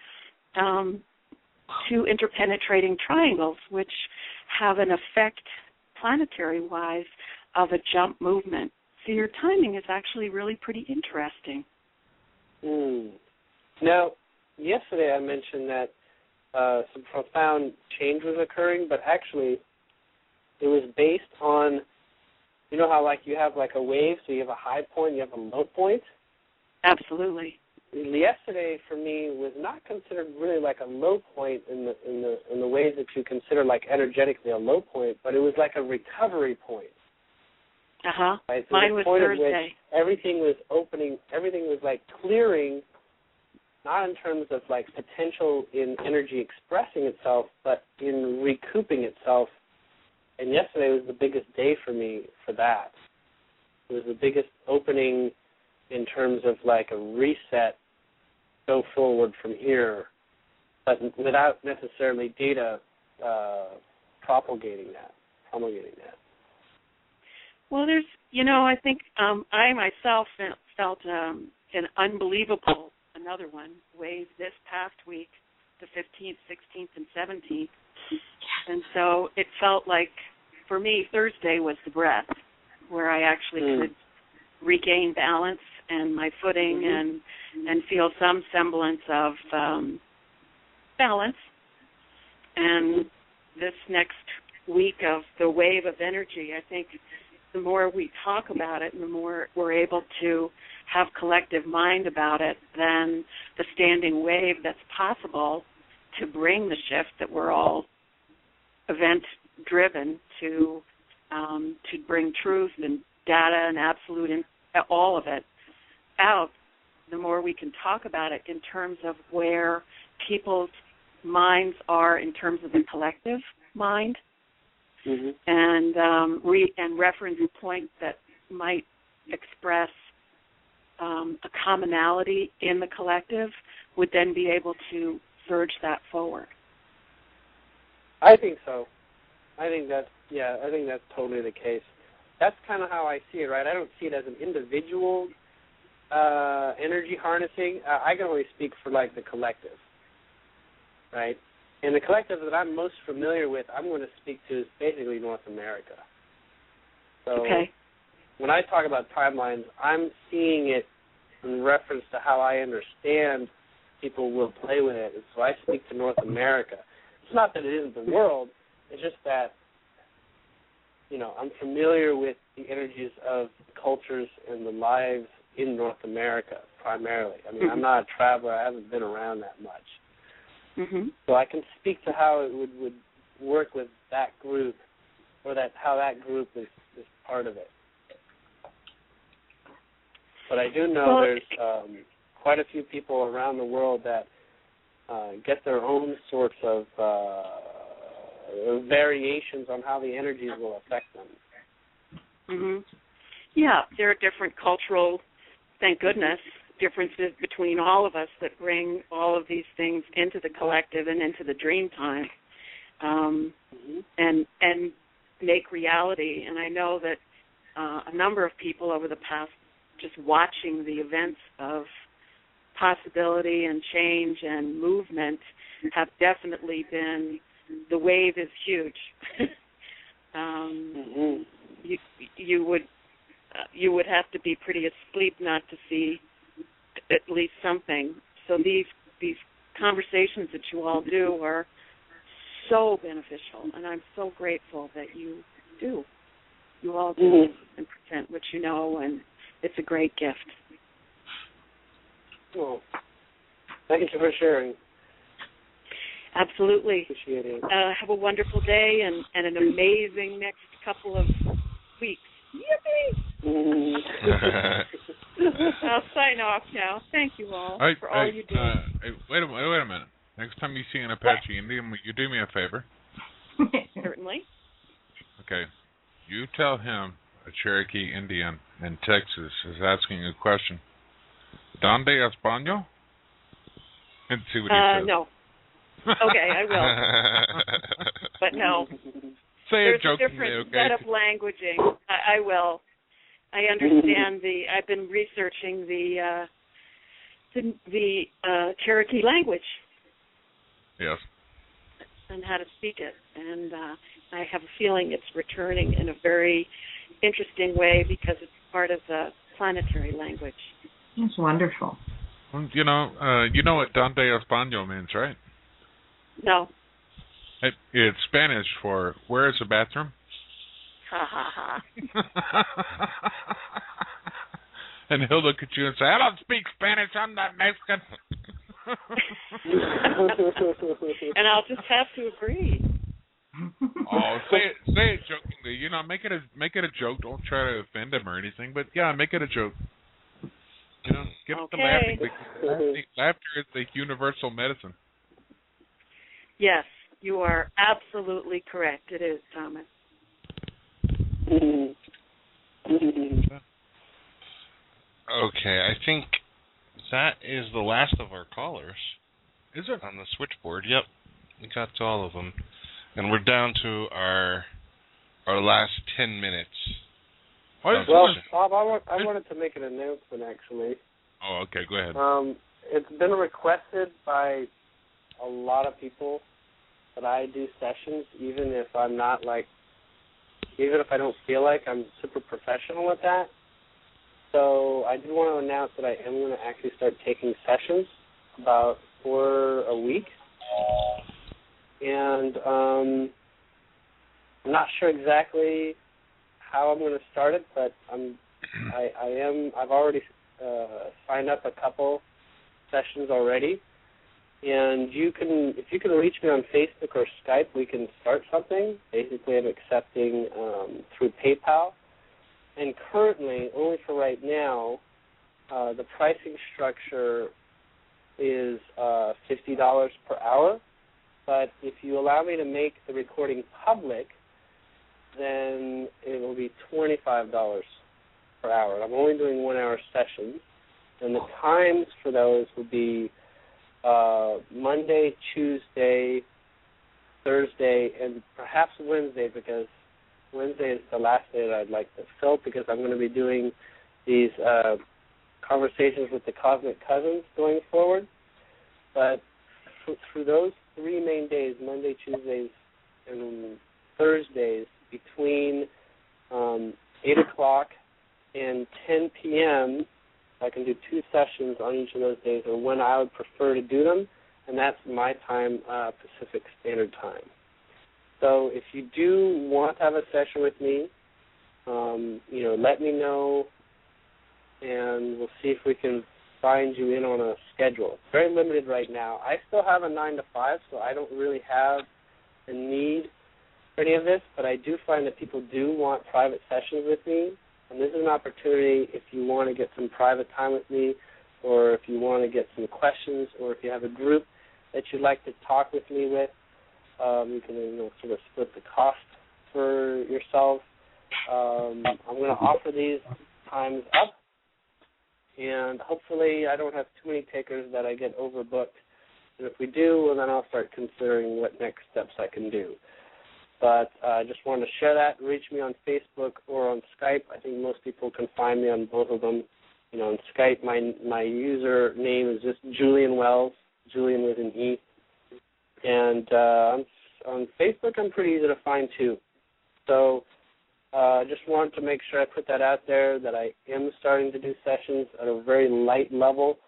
two interpenetrating triangles, which have an effect, planetary-wise, of a jump movement. So your timing is actually really pretty interesting. Now, yesterday I mentioned that some profound change was occurring, but actually it was based on, how you have a wave, so you have a high point, you have a low point? Absolutely. Yesterday for me was not considered really like a low point in the ways that you consider energetically a low point, but it was like a recovery point. Right? So Mine was Thursday. Everything was opening, everything was clearing, not in terms of potential in energy expressing itself, but in recouping itself. And yesterday was the biggest day for me for that. It was the biggest opening in terms of a reset, go forward from here, but without necessarily data promulgating that. Well, there's, I think I myself felt an unbelievable another one, wave this past week, the 15th, 16th, and 17th. And so it felt like, for me, Thursday was the breath, where I actually could regain balance and my footing and feel some semblance of balance. And this next week of the wave of energy, I think the more we talk about it and the more we're able to have collective mind about it, then the standing wave that's possible to bring the shift that we're all event-driven to bring truth and data and absolute and all of it out, the more we can talk about it in terms of where people's minds are in terms of the collective mind, and reference points that might express a commonality in the collective would then be able to surge that forward. I think so. I think that's totally the case. That's kind of how I see it, right? I don't see it as an individual energy harnessing. I can only speak for like the collective, right? And the collective that I'm most familiar with, I'm going to speak to is basically North America. So when I talk about timelines, I'm seeing it in reference to how I understand people will play with it. And so I speak to North America. It's not that it isn't the world. It's just that, you know, I'm familiar with the energies of the cultures and the lives in North America primarily. I mean, I'm not a traveler. I haven't been around that much. So I can speak to how it would work with that group, or how that group is part of it. But I do know there's quite a few people around the world that get their own sorts of variations on how the energies will affect them. Yeah, there are different cultural, thank goodness, differences between all of us that bring all of these things into the collective and into the dream time, and make reality. And I know that a number of people over the past, just watching the events of possibility and change and movement, have definitely been, the wave is huge. You would have to be pretty asleep not to see at least something. So these conversations that you all do are so beneficial, and I'm so grateful that you do. You all do and present what you know, and it's a great gift. Well, thank you for sharing. Absolutely. Appreciate it. Have a wonderful day and an amazing next couple of weeks. Yippee! I'll sign off now. Thank you all for all you do. Wait a minute. Next time you see an Apache Indian, will you do me a favor? Certainly. Okay. You tell him a Cherokee Indian in Texas is asking a question. ¿Dónde Español? And see what he says. No. Okay, I will. But no. Say There's it jokingly, a different okay? set of languaging. I will. I understand I've been researching the Cherokee language. Yes. And how to speak it. And I have a feeling it's returning in a very interesting way because it's part of the planetary language. That's wonderful. Well, you know what "Donde Español" means, right? No. It's Spanish for "Where is the bathroom?" Ha ha ha. And he'll look at you and say, "I don't speak Spanish. I'm not Mexican." And I'll just have to agree. Oh, say it jokingly. You know, make it a joke. Don't try to offend him or anything. But yeah, make it a joke. You know, get the laughing. Laughter is the universal medicine. Yes, you are absolutely correct. It is, Thomas. Okay, I think that is the last of our callers. Is it? On the switchboard, yep. We got to all of them. And we're down to our last 10 minutes. Well, Bob, I wanted to make an announcement, actually. Oh, okay, go ahead. it's been requested by a lot of people that I do sessions, even if I'm not even if I don't feel like I'm super professional at that. So I did want to announce that I am going to actually start taking sessions about for a week. And I'm not sure exactly how I'm going to start it, but I've already signed up a couple sessions already. And if you can reach me on Facebook or Skype, we can start something. Basically, I'm accepting through PayPal. And currently, only for right now, the pricing structure is $50 per hour. But if you allow me to make the recording public, then it will be $25 per hour. I'm only doing 1-hour sessions. And the times for those would be Monday, Tuesday, Thursday, and perhaps Wednesday, because Wednesday is the last day that I'd like to fill, because I'm going to be doing these conversations with the cosmic cousins going forward. But through those 3 main days, Monday, Tuesdays, and Thursdays, between 8 o'clock and 10 p.m., I can do 2 sessions on each of those days, or when I would prefer to do them, and that's my time, Pacific Standard Time. So if you do want to have a session with me, let me know, and we'll see if we can find you in on a schedule. It's very limited right now. I still have a 9 to 5, so I don't really have a need for any of this, but I do find that people do want private sessions with me. And this is an opportunity if you want to get some private time with me, or if you want to get some questions, or if you have a group that you'd like to talk with me with, you can sort of split the cost for yourself. I'm going to offer these times up, and hopefully I don't have too many takers that I get overbooked. And if we do, well, then I'll start considering what next steps I can do. But I just wanted to share that. Reach me on Facebook or on Skype. I think most people can find me on both of them. On Skype, my user name is just Julien Wells, Julien with an E. And on Facebook, I'm pretty easy to find, too. So I just wanted to make sure I put that out there, that I am starting to do sessions at a very light level.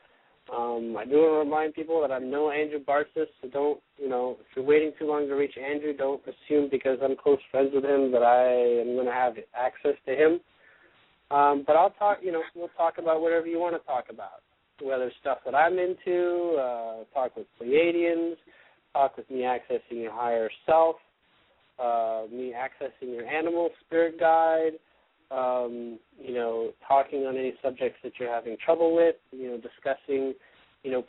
I do want to remind people that I'm no Andrew Barsis, so don't, if you're waiting too long to reach Andrew, don't assume because I'm close friends with him that I am going to have access to him. But I'll talk, we'll talk about whatever you want to talk about, whether stuff that I'm into, talk with Pleiadians, talk with me accessing your higher self, me accessing your animal spirit guide, talking on any subjects that you're having trouble with, discussing,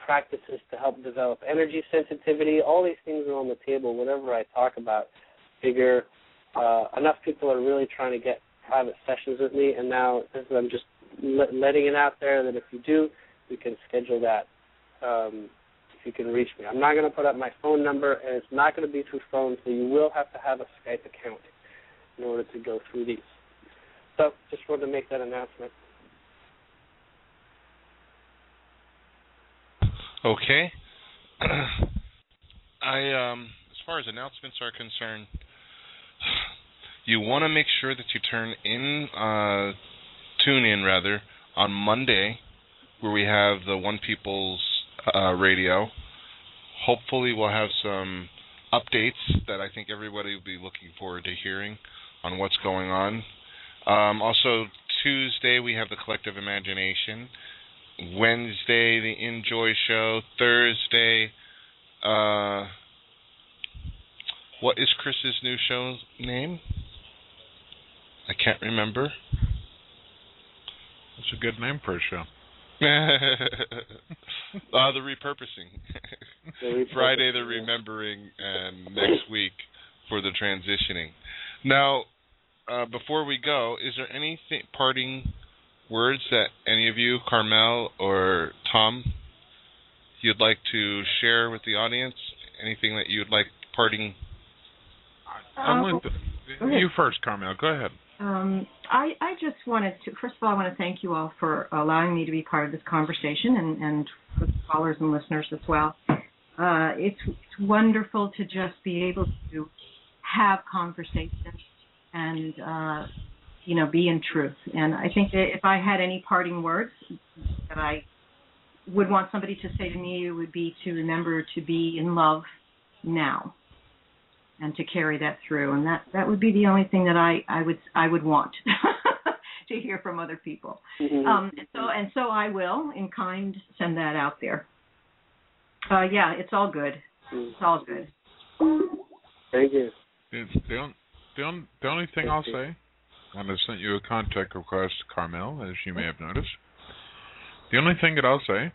practices to help develop energy sensitivity. All these things are on the table, whatever I talk about. Figure enough people are really trying to get private sessions with me, and now I'm just letting it out there that if you do, we can schedule that if you can reach me. I'm not going to put up my phone number, and it's not going to be through phone, so you will have to have a Skype account in order to go through these. So just wanted to make that announcement. Okay. As far as announcements are concerned, you want to make sure that you tune in on Monday, where we have the One People's radio. Hopefully we'll have some updates that I think everybody will be looking forward to hearing on what's going on. Also, Tuesday we have the Collective Imagination. Wednesday, the Enjoy Show. Thursday, what is Chris's new show's name? I can't remember. That's a good name for a show. The Repurposing. Friday, the Remembering, and next week for the Transitioning. Now, before we go, is there any parting words that any of you, Carmel or Tom, you'd like to share with the audience? Anything that you'd like parting? You first, Carmel. Go ahead. I just wanted to, first of all, I want to thank you all for allowing me to be part of this conversation, and for the callers and listeners as well. It's wonderful to just be able to have conversations and, be in truth. And I think that if I had any parting words that I would want somebody to say to me, it would be to remember to be in love now and to carry that through. And that would be the only thing that I would want to hear from other people. Mm-hmm. So I will, in kind, send that out there. It's all good. It's all good. Thank you. The only thing I'll say, and I sent you a contact request, Carmel, as you may have noticed. The only thing that I'll say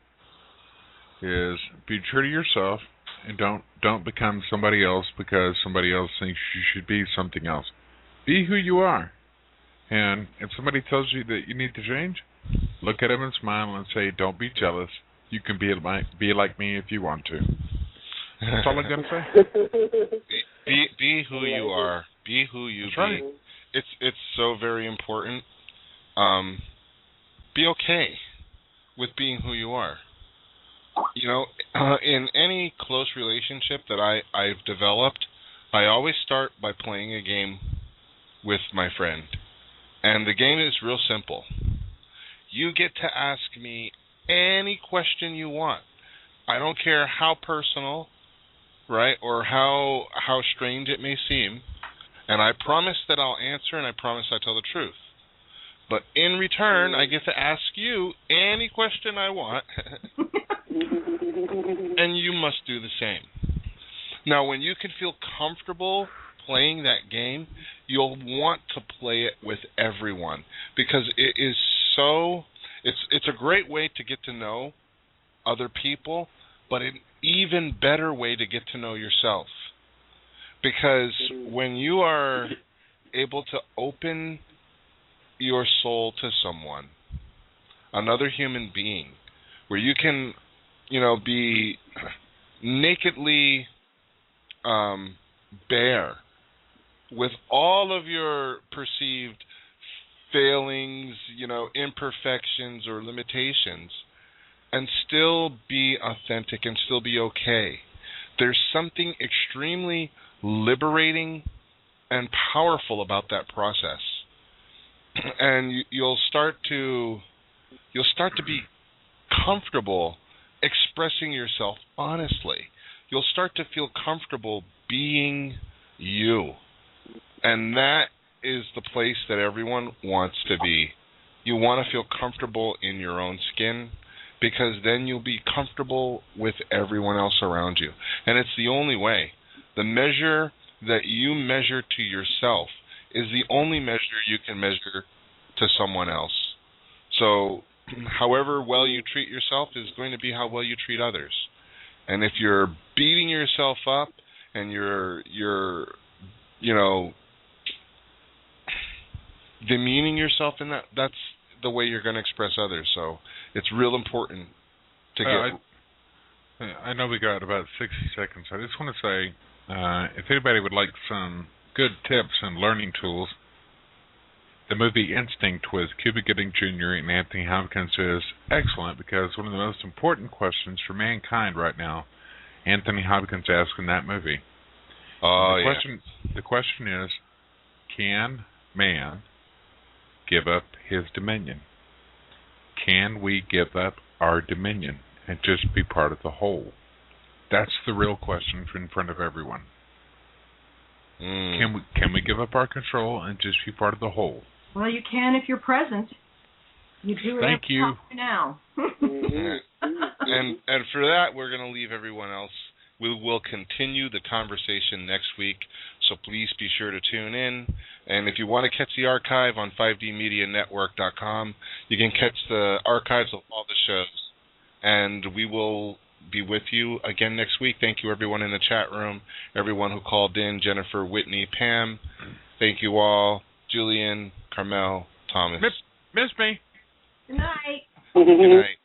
is be true to yourself and don't become somebody else because somebody else thinks you should be something else. Be who you are. And if somebody tells you that you need to change, look at them and smile and say, don't be jealous. You can be like me if you want to. That's all I'm going to say. Be who you are. Be who you That's be. Right. It's so very important. Be okay with being who you are. In any close relationship that I've developed, I always start by playing a game with my friend. And the game is real simple. You get to ask me any question you want. I don't care how personal, right, or how strange it may seem. And I promise that I'll answer, and I promise I tell the truth. But in return, I get to ask you any question I want, and you must do the same. Now, when you can feel comfortable playing that game, you'll want to play it with everyone, because it is so... It's a great way to get to know other people, but an even better way to get to know yourself. Because when you are able to open your soul to someone, another human being, where you can, be nakedly bare with all of your perceived failings, imperfections or limitations, and still be authentic and still be okay. There's something extremely liberating and powerful about that process. And you'll start to be comfortable expressing yourself honestly. You'll start to feel comfortable being you. And that is the place that everyone wants to be. You want to feel comfortable in your own skin, because then you'll be comfortable with everyone else around you. And it's the only way. The measure that you measure to yourself is the only measure you can measure to someone else. So however well you treat yourself is going to be how well you treat others. And if you're beating yourself up and you're demeaning yourself in that's the way you're going to express others. So it's real important to get... I know we got about 60 seconds. I just want to say, if anybody would like some good tips and learning tools, the movie Instinct with Cuba Gooding Jr. and Anthony Hopkins is excellent, because one of the most important questions for mankind right now, Anthony Hopkins asked in that movie. The question is, can man give up his dominion? Can we give up our dominion and just be part of the whole? That's the real question in front of everyone. Can we give up our control and just be part of the whole? Well, you can if you're present. You do it. Thank you. Now. And for that, we're going to leave everyone else. We will continue the conversation next week, so please be sure to tune in. And if you want to catch the archive on 5dmedianetwork.com, you can catch the archives of all the shows. And we will be with you again next week. Thank you, everyone in the chat room, everyone who called in, Jennifer, Whitney, Pam. Thank you all. Julian, Carmel, Thomas. Miss me. Good night. Good night.